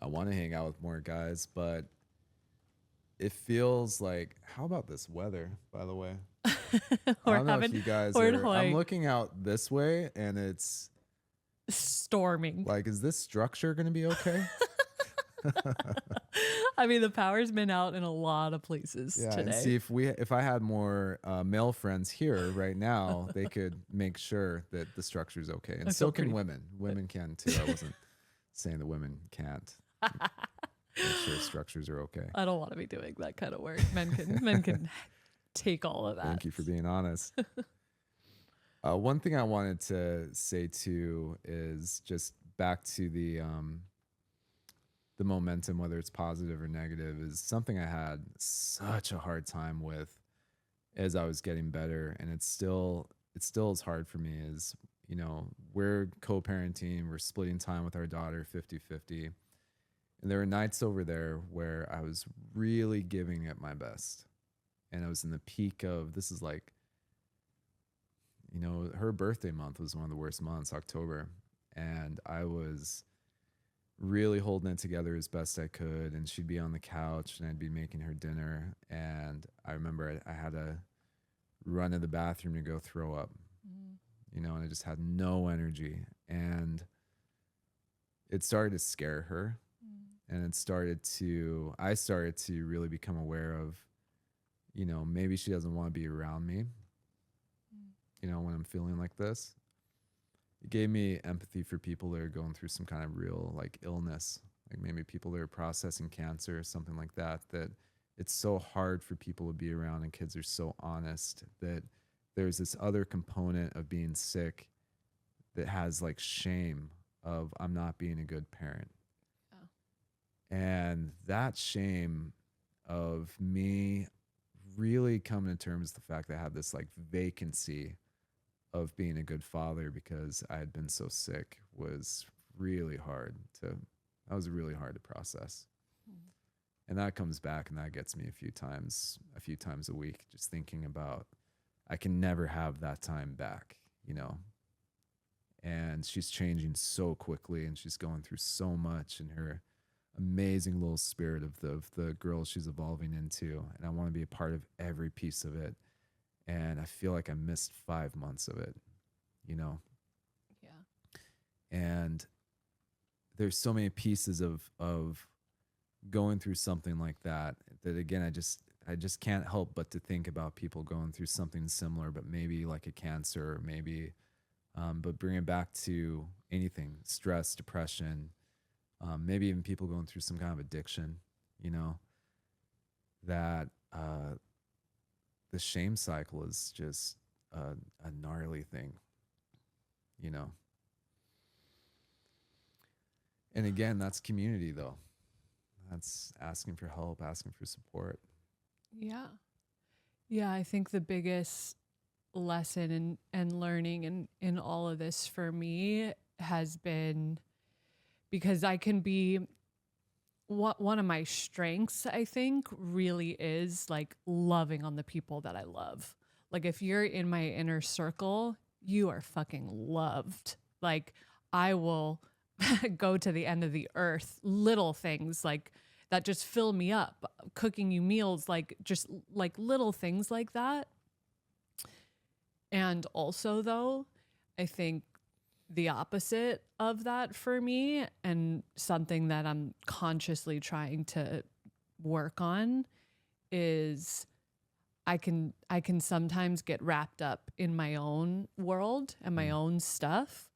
I want to hang out with more guys, but it feels like, how about this weather, by the way? I don't know if you guys are, I'm looking out this way and it's storming. Like, is this structure going to be okay? I mean, the power's been out in a lot of places today. And see if I had more male friends here right now, they could make sure that the structure's okay. And so can women. Women can too. I wasn't saying the women can't. Make sure structures are okay. I don't want to be doing that kind of work. Men can take all of that. Thank you for being honest. One thing I wanted to say too is just back to the momentum, whether it's positive or negative, is something I had such a hard time with as I was getting better. And it still is hard for me is, you know, we're co-parenting, we're splitting time with our daughter 50-50. And there were nights over there where I was really giving it my best. And I was in the peak of, this is like, you know, her birthday month was one of the worst months, October. And I was really holding it together as best I could. And she'd be on the couch and I'd be making her dinner. And I remember I had to run to the bathroom to go throw up, you know, and I just had no energy. And it started to scare her. And I started to really become aware of, you know, maybe she doesn't want to be around me, you know, when I'm feeling like this. It gave me empathy for people that are going through some kind of real like illness, like maybe people that are processing cancer or something like that, that it's so hard for people to be around, and kids are so honest that there's this other component of being sick that has like shame of, I'm not being a good parent. And that shame of me really coming to terms with the fact that I had this like vacancy of being a good father because I had been so sick was really hard to process. And that comes back and that gets me a few times a week, just thinking about, I can never have that time back, you know? And she's changing so quickly and she's going through so much in her amazing little spirit of the girl she's evolving into. And I want to be a part of every piece of it. And I feel like I missed 5 months of it, you know? Yeah. And there's so many pieces of going through something like that again, I just can't help but to think about people going through something similar, but maybe like a cancer, maybe, but bring it back to anything, stress, depression, maybe even people going through some kind of addiction, you know, that the shame cycle is just a gnarly thing, you know. And again, that's community though. That's asking for help, asking for support. Yeah. Yeah, I think the biggest lesson and learning in all of this for me has been because I can be what one of my strengths I think really is like loving on the people that I love. Like if you're in my inner circle, you are fucking loved. Like I will go to the end of the earth, little things like that just fill me up, cooking you meals, like just like little things like that. And also though, I think the opposite of that for me and something that I'm consciously trying to work on is I can sometimes get wrapped up in my own world and my own stuff,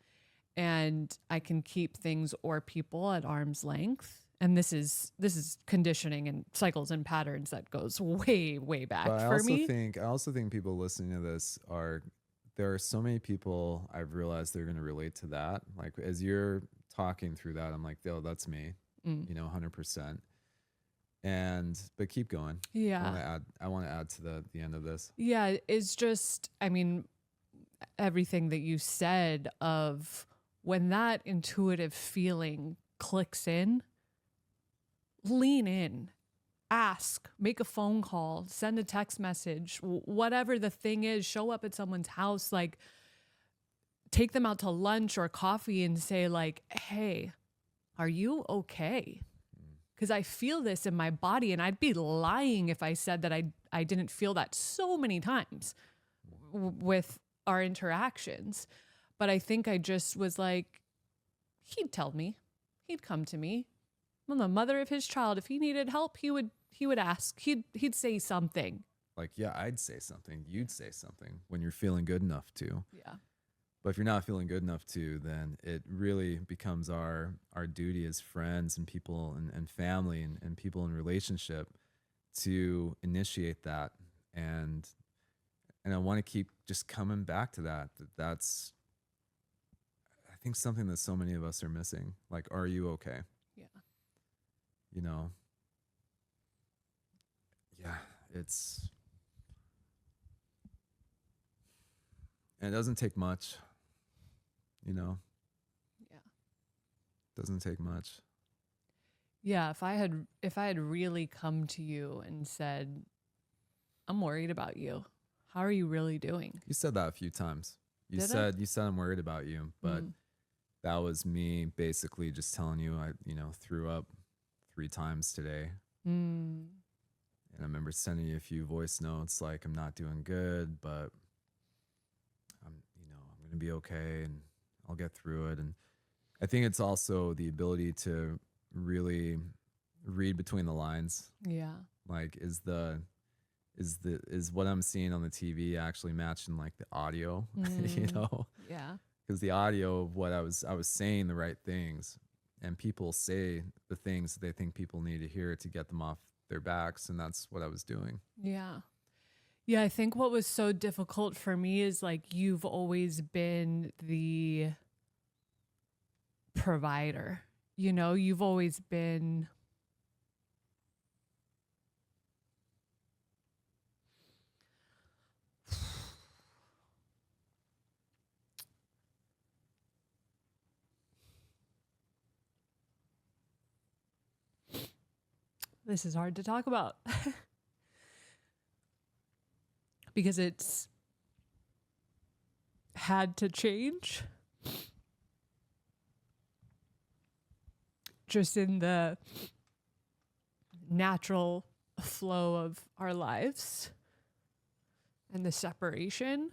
and I can keep things or people at arm's length. And this is conditioning and cycles and patterns that goes way back But for me. I also think people listening to this there are so many people I've realized they're going to relate to that. Like as you're talking through that, I'm like, oh, that's me, 100%. But keep going. Yeah. I want to add to the end of this. Yeah, it's just, I mean, everything that you said of when that intuitive feeling clicks in, lean in, ask, make a phone call, send a text message, whatever the thing is, show up at someone's house, like take them out to lunch or coffee and say like, hey, are you okay? Because I feel this in my body, and I'd be lying if I said that I didn't feel that so many times with our interactions. But I think I just was like, he'd tell me, he'd come to me. I'm the mother of his child. If he needed help, he would ask. He'd say something. Like, yeah, I'd say something. You'd say something when you're feeling good enough to. Yeah. But if you're not feeling good enough to, then it really becomes our duty as friends and people and family and people in relationship to initiate that. And I want to keep just coming back to that's I think something that so many of us are missing. Like, are you okay? Yeah. You know? Yeah, and it doesn't take much. Yeah. Doesn't take much. Yeah, if I had really come to you and said, I'm worried about you. How are you really doing? You said that a few times. You Did said I'm worried about you, but Mm. that was me basically just telling you I threw up 3 times today. Mm. And I remember sending you a few voice notes like I'm not doing good, but I'm going to be okay and I'll get through it. And I think it's also the ability to really read between the lines. Yeah. Like is what I'm seeing on the TV actually matching like the audio, Yeah. Because the audio of what I was saying the right things, and people say the things that they think people need to hear to get them off their backs, and that's what I was doing. Yeah. Yeah, I think what was so difficult for me is like you've always been the provider. You've always been This is hard to talk about because it's had to change just in the natural flow of our lives and the separation.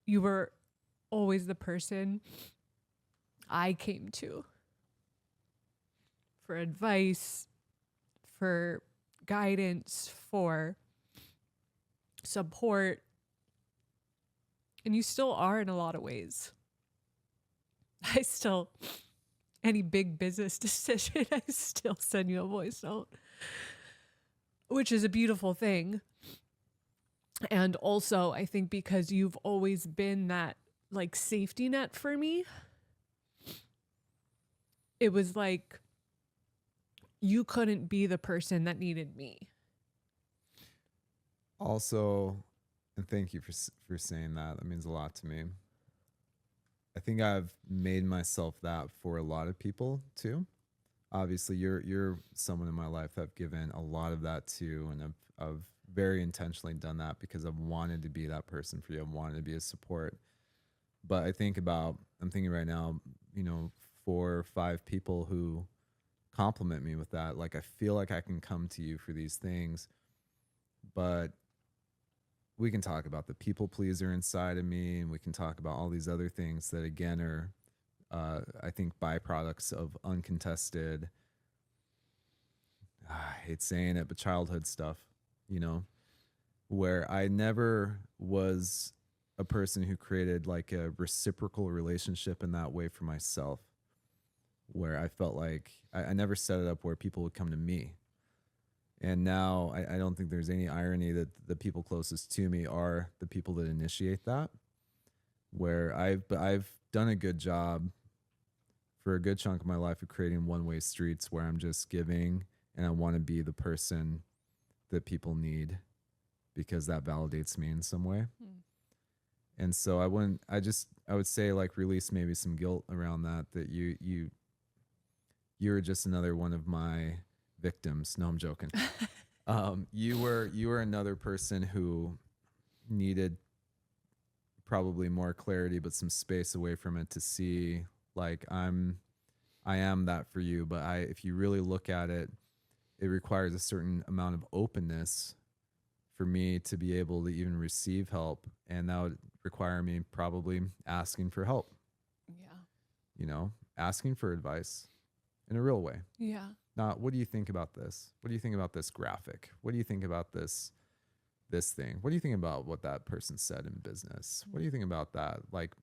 You were always the person I came to for advice, for guidance, for support. And you still are in a lot of ways. Any big business decision, I still send you a voice note, which is a beautiful thing. And also, I think because you've always been that like safety net for me, it was like you couldn't be the person that needed me. Also, and thank you for saying that. That means a lot to me. I think I've made myself that for a lot of people too. Obviously, you're someone in my life that I've given a lot of that to, and I've very intentionally done that because I've wanted to be that person for you. I've wanted to be a support. But I'm thinking right now, 4 or 5 people who compliment me with that. Like, I feel like I can come to you for these things, but we can talk about the people pleaser inside of me, and we can talk about all these other things that again are, I think, byproducts of uncontested. I hate saying it, but childhood stuff, you know, where I never was a person who created like a reciprocal relationship in that way for myself, where I felt like I never set it up where people would come to me. And now I don't think there's any irony that the people closest to me are the people that initiate that, where I've done a good job for a good chunk of my life of creating one-way streets where I'm just giving and I want to be the person that people need because that validates me in some way. And so I would say like release maybe some guilt around that you're just another one of my victims. No, I'm joking. You were another person who needed probably more clarity, but some space away from it to see like I am that for you. But if you really look at it, it requires a certain amount of openness for me to be able to even receive help. And that would require me probably asking for help, Yeah. Asking for advice in a real way. Yeah. Not, what do you think about this? What do you think about this graphic? What do you think about this thing? What do you think about what that person said in business? What do you think about that? Like,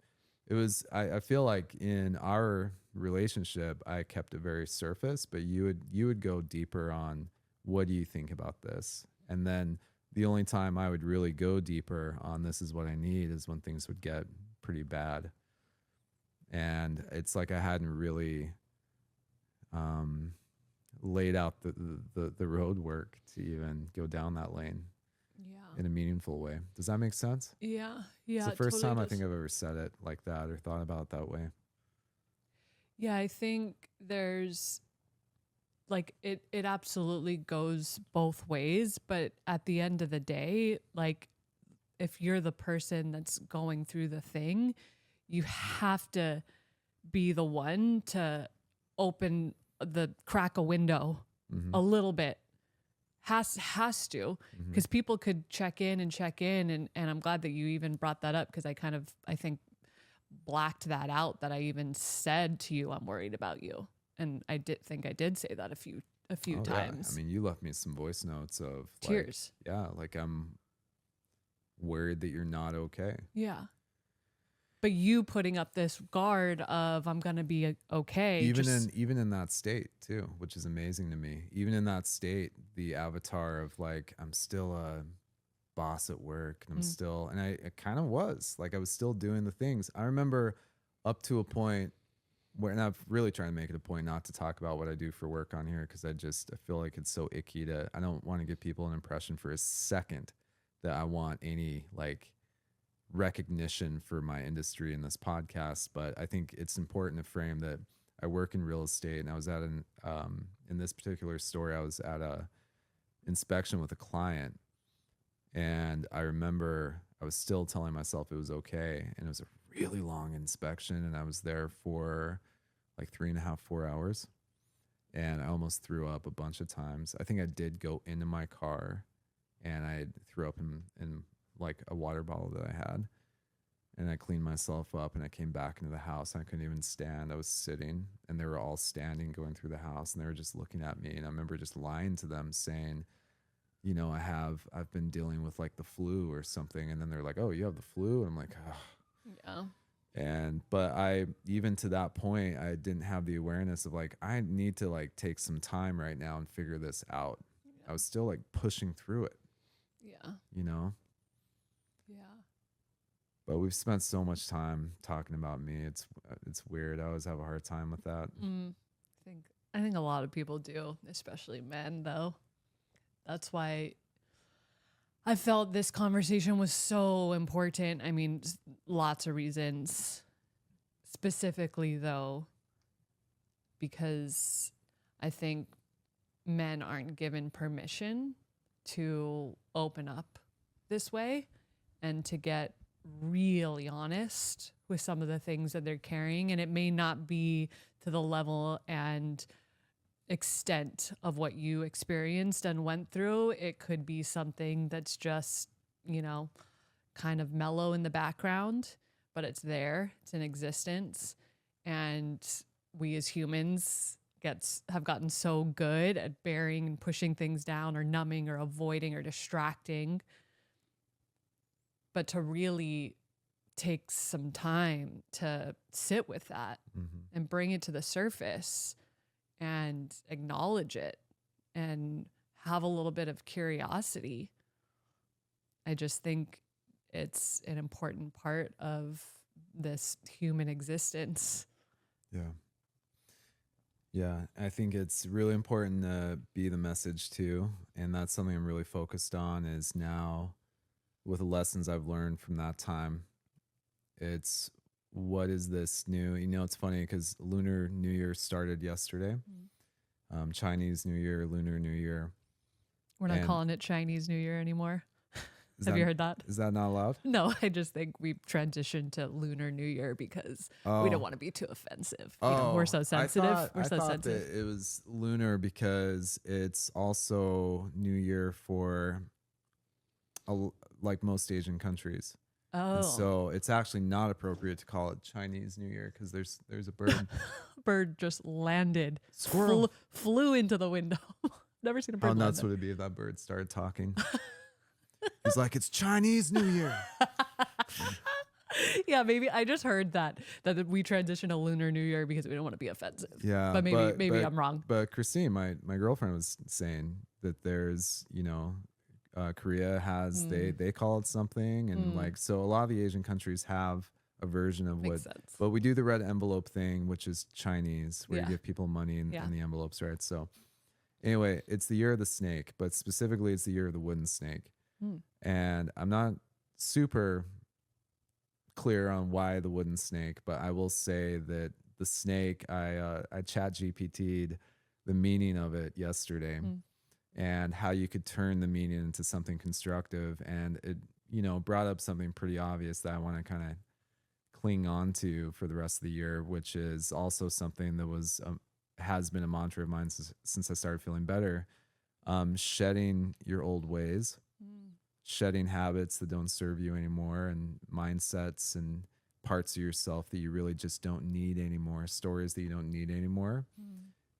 I feel like in our relationship, I kept it very surface, but you would go deeper on, what do you think about this? And then the only time I would really go deeper on, this is what I need, is when things would get pretty bad. And it's like I hadn't really laid out the road work to even go down that lane in a meaningful way. Does that make sense? Yeah. It's the first time I think I've ever said it like that or thought about it that way. Yeah, I think there's like it absolutely goes both ways, but at the end of the day, like if you're the person that's going through the thing, you have to be the one to crack a window a little bit. Has to, because people could check in and I'm glad that you even brought that up, because I think blacked that out, that I even said to you, I'm worried about you. And I did say that a few times. Yeah. I mean, you left me some voice notes of tears. Like I'm worried that you're not okay. Yeah. But you putting up this guard of, I'm going to be okay. Even in that state too, which is amazing to me. Even in that state, the avatar of like, I'm still a boss at work, and I'm still, and I kind of was like, I was still doing the things. I remember up to a point where, and I've really trying to make it a point not to talk about what I do for work on here, because I feel like it's so icky I don't want to give people an impression for a second that I want any like recognition for my industry in this podcast. But I think it's important to frame that I work in real estate, and I was in this particular story, I was at a inspection with a client, and I remember I was still telling myself it was okay, and it was a really long inspection, and I was there for like 3.5, 4 hours, and I almost threw up a bunch of times. I think I did go into my car, and I threw up in like a water bottle that I had, and I cleaned myself up, and I came back into the house, and I couldn't even stand. I was sitting, and they were all standing going through the house, and they were just looking at me, and I remember just lying to them saying, I've been dealing with like the flu or something. And then they're like, oh, you have the flu? And I'm like, oh. Yeah. But even to that point, I didn't have the awareness of like, I need to like take some time right now and figure this out. Yeah. I was still like pushing through it. Yeah. Yeah. But we've spent so much time talking about me. It's weird. I always have a hard time with that. I think a lot of people do, especially men though. That's why I felt this conversation was so important. I mean, lots of reasons. Specifically though, because I think men aren't given permission to open up this way and to get really honest with some of the things that they're carrying. And it may not be to the level and extent of what you experienced and went through. It could be something that's just, you know, kind of mellow in the background, but it's there, it's in existence. And we as humans have gotten so good at burying and pushing things down or numbing or avoiding or distracting. But to really take some time to sit with that and bring it to the surface and acknowledge it and have a little bit of curiosity. I just think it's an important part of this human existence. Yeah. Yeah, I think it's really important to be the message too. And that's something I'm really focused on is now with the lessons I've learned from that time. It's what is this new? You know, it's funny because Lunar New Year started yesterday. Chinese New Year, Lunar New Year. We're not calling it Chinese New Year anymore. Have you heard that? Is that not allowed? No, I just think we've transitioned to Lunar New Year because we don't want to be too offensive. You know, we're so sensitive. I thought that it was lunar because it's also New Year for like most Asian countries. Oh, and so it's actually not appropriate to call it Chinese New Year because there's a bird. Bird just landed. Squirrel flew into the window. Never seen a bird. How nuts would it be if that bird started talking? He's like, it's Chinese New Year. Yeah, maybe I just heard that we transitioned to Lunar New Year because we don't want to be offensive. Yeah, but maybe I'm wrong. But Christine, my girlfriend, was saying that there's, you know, Korea has they call it something, and like so a lot of the Asian countries have a version of Makes sense. But we do the red envelope thing, which is Chinese, where you give people money in the envelopes, right? So anyway, it's the year of the snake, but specifically it's the year of the wooden snake. And I'm not super clear on why the wooden snake, but I will say that the snake, I chat GPT'd the meaning of it yesterday and how you could turn the meaning into something constructive. And it, you know, brought up something pretty obvious that I want to kind of cling on to for the rest of the year, which is also something that was, has been a mantra of mine since I started feeling better. Shedding your old ways. Shedding habits that don't serve you anymore and mindsets and parts of yourself that you really just don't need anymore, stories that you don't need anymore,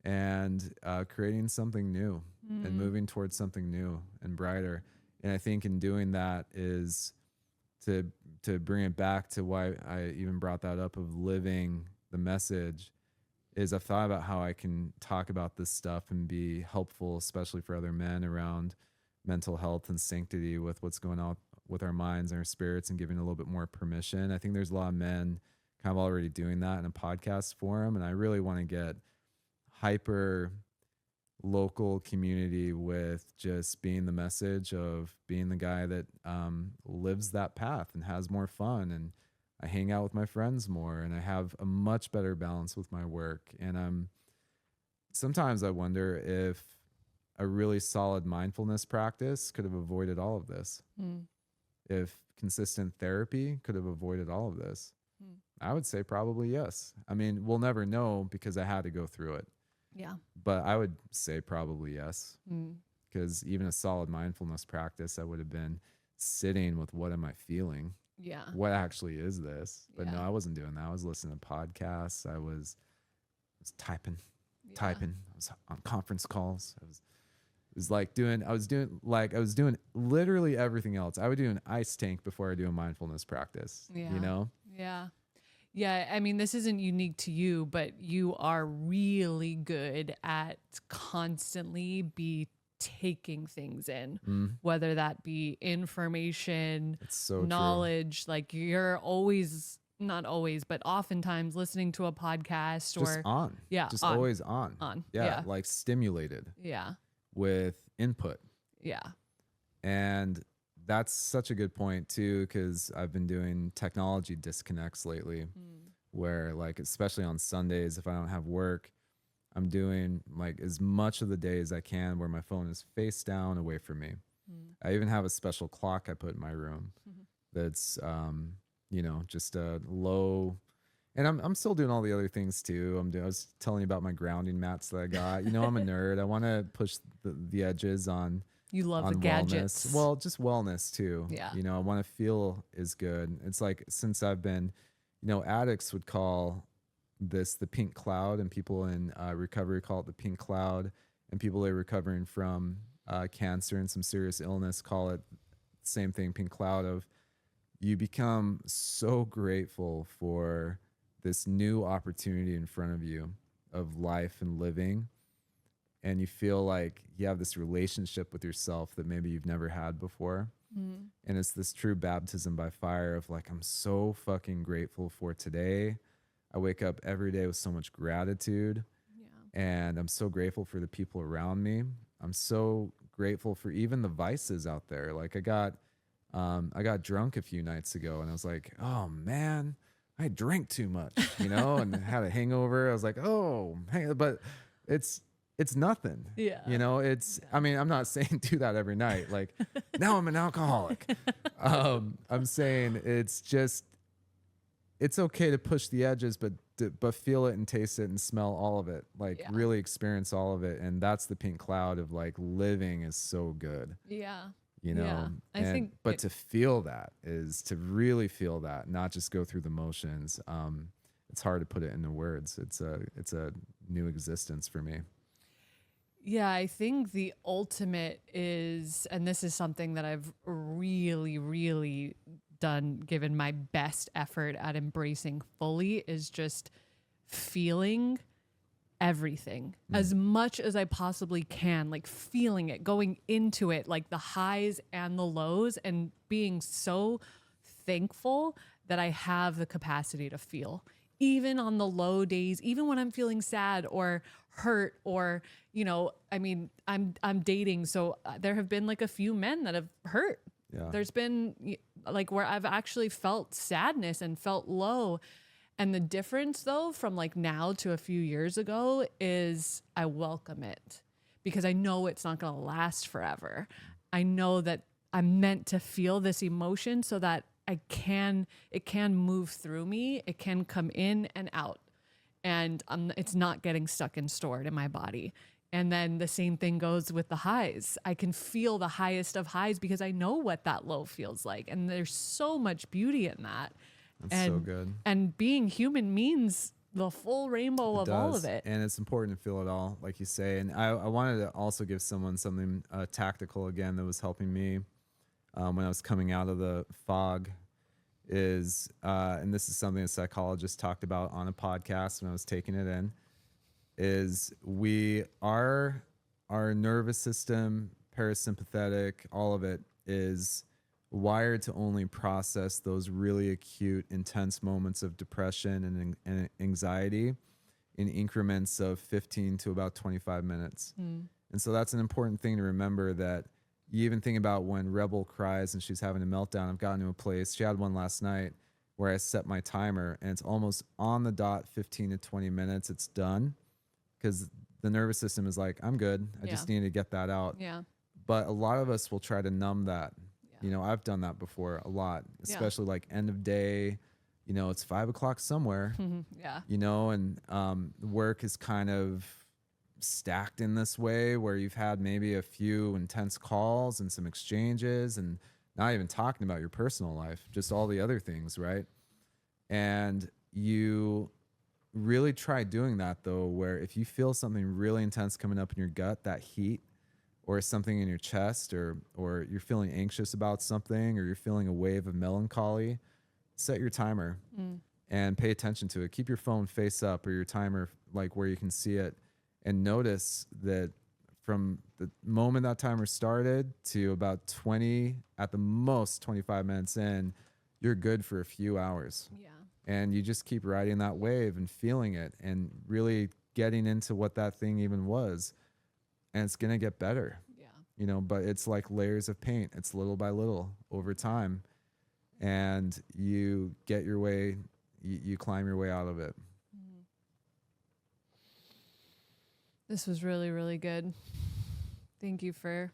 and creating something new and moving towards something new and brighter. And I think in doing that is to bring it back to why I even brought that up of living the message is I've thought about how I can talk about this stuff and be helpful, especially for other men around mental health and sanctity with what's going on with our minds and our spirits and giving a little bit more permission. I think there's a lot of men kind of already doing that in a podcast forum. And I really want to get hyper local community with just being the message of being the guy that lives that path and has more fun. And I hang out with my friends more and I have a much better balance with my work. And sometimes I wonder if a really solid mindfulness practice could have avoided all of this. If consistent therapy could have avoided all of this. I would say probably yes. I mean, we'll never know because I had to go through it. Yeah. But I would say probably yes. Because even a solid mindfulness practice, I would have been sitting with what am I feeling? Yeah. What actually is this? But no, I wasn't doing that. I was listening to podcasts. I was typing. I was on conference calls. I was doing literally everything else. I would do an ice tank before I do a mindfulness practice, you know? Yeah. Yeah. I mean, this isn't unique to you, but you are really good at constantly taking things in, whether that be information, It's so knowledge, like you're always not always, but oftentimes listening to a podcast Just or on. yeah, Just on, always on. on. Yeah, Yeah. like stimulated Yeah. with input. Yeah. And that's such a good point too, because I've been doing technology disconnects lately where, like, especially on Sundays, if I don't have work, I'm doing like as much of the day as I can where my phone is face down away from me. I even have a special clock I put in my room that's, just a low. And I'm still doing all the other things too. I was telling you about my grounding mats that I got. I'm a nerd. I want to push the edges on You love the wellness. gadgets. Well, just wellness too. Yeah. I want to feel as good. It's like since I've been, addicts would call this the pink cloud, and people in recovery call it the pink cloud, and people that are recovering from cancer and some serious illness call it the same thing, pink cloud. Of you become so grateful for this new opportunity in front of you of life and living, and you feel like you have this relationship with yourself that maybe you've never had before. And it's this true baptism by fire of like, I'm so fucking grateful for today. I wake up every day with so much gratitude, and I'm so grateful for the people around me. I'm so grateful for even the vices out there. Like I got drunk a few nights ago, and I was like, oh man, I drank too much, and had a hangover. I was like, oh, but it's nothing. Yeah. I mean, I'm not saying do that every night. Like now I'm an alcoholic. I'm saying it's okay to push the edges, but feel it and taste it and smell all of it. Like really experience all of it. And that's the pink cloud of like living is so good. Yeah. I think, but to feel that is to really feel that, not just go through the motions. It's hard to put it into words. It's a new existence for me. Yeah, I think the ultimate is, and this is something that I've really, really given my best effort at embracing fully, is just feeling everything as much as I possibly can, like feeling it, going into it, like the highs and the lows, and being so thankful that I have the capacity to feel, even on the low days, even when I'm feeling sad or hurt, or, I mean, I'm dating. So there have been like a few men that have hurt. Yeah. There's been like where I've actually felt sadness and felt low. And the difference though, from like now to a few years ago, is I welcome it because I know it's not going to last forever. I know that I'm meant to feel this emotion so that it can move through me. It can come in and out, and it's not getting stuck and stored in my body. And then the same thing goes with the highs. I can feel the highest of highs because I know what that low feels like. And there's so much beauty in that. That's so good. And being human means the full rainbow of all of it. And it's important to feel it all, like you say. And I wanted to also give someone something tactical again that was helping me when I was coming out of the fog is, and this is something a psychologist talked about on a podcast when I was taking it in, is our nervous system, parasympathetic, all of it is wired to only process those really acute, intense moments of depression and anxiety in increments of 15 to about 25 minutes. And so that's an important thing to remember, that you even think about when Rebel cries and she's having a meltdown. I've gotten to a place, she had one last night, where I set my timer and it's almost on the dot, 15 to 20 minutes, it's done. Because the nervous system is like, I'm good. I just need to get that out. Yeah. But a lot of us will try to numb that. I've done that before a lot, especially like end of day, it's 5 o'clock somewhere, and work is kind of stacked in this way where you've had maybe a few intense calls and some exchanges, and not even talking about your personal life, just all the other things, right? And you really try doing that though, where if you feel something really intense coming up in your gut, that heat, or something in your chest, or you're feeling anxious about something, or you're feeling a wave of melancholy, set your timer and pay attention to it. Keep your phone face up, or your timer like where you can see it, and notice that from the moment that timer started to about 20, at the most 25 minutes in, you're good for a few hours. Yeah. And you just keep riding that wave and feeling it and really getting into what that thing even was. And it's going to get better, Yeah. you know, but it's like layers of paint. It's little by little over time. And you get your way, you climb your way out of it. This was really, really good. Thank you for,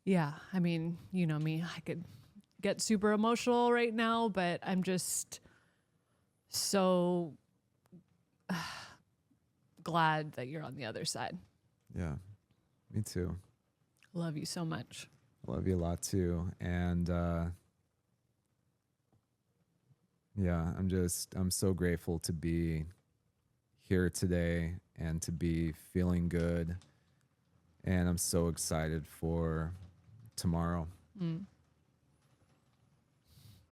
yeah, I mean, you know me, I could get super emotional right now, but I'm just so glad that you're on the other side. Yeah, me too. Love you so much. I love you a lot too. And yeah, I'm so grateful to be here today and to be feeling good. And I'm so excited for tomorrow.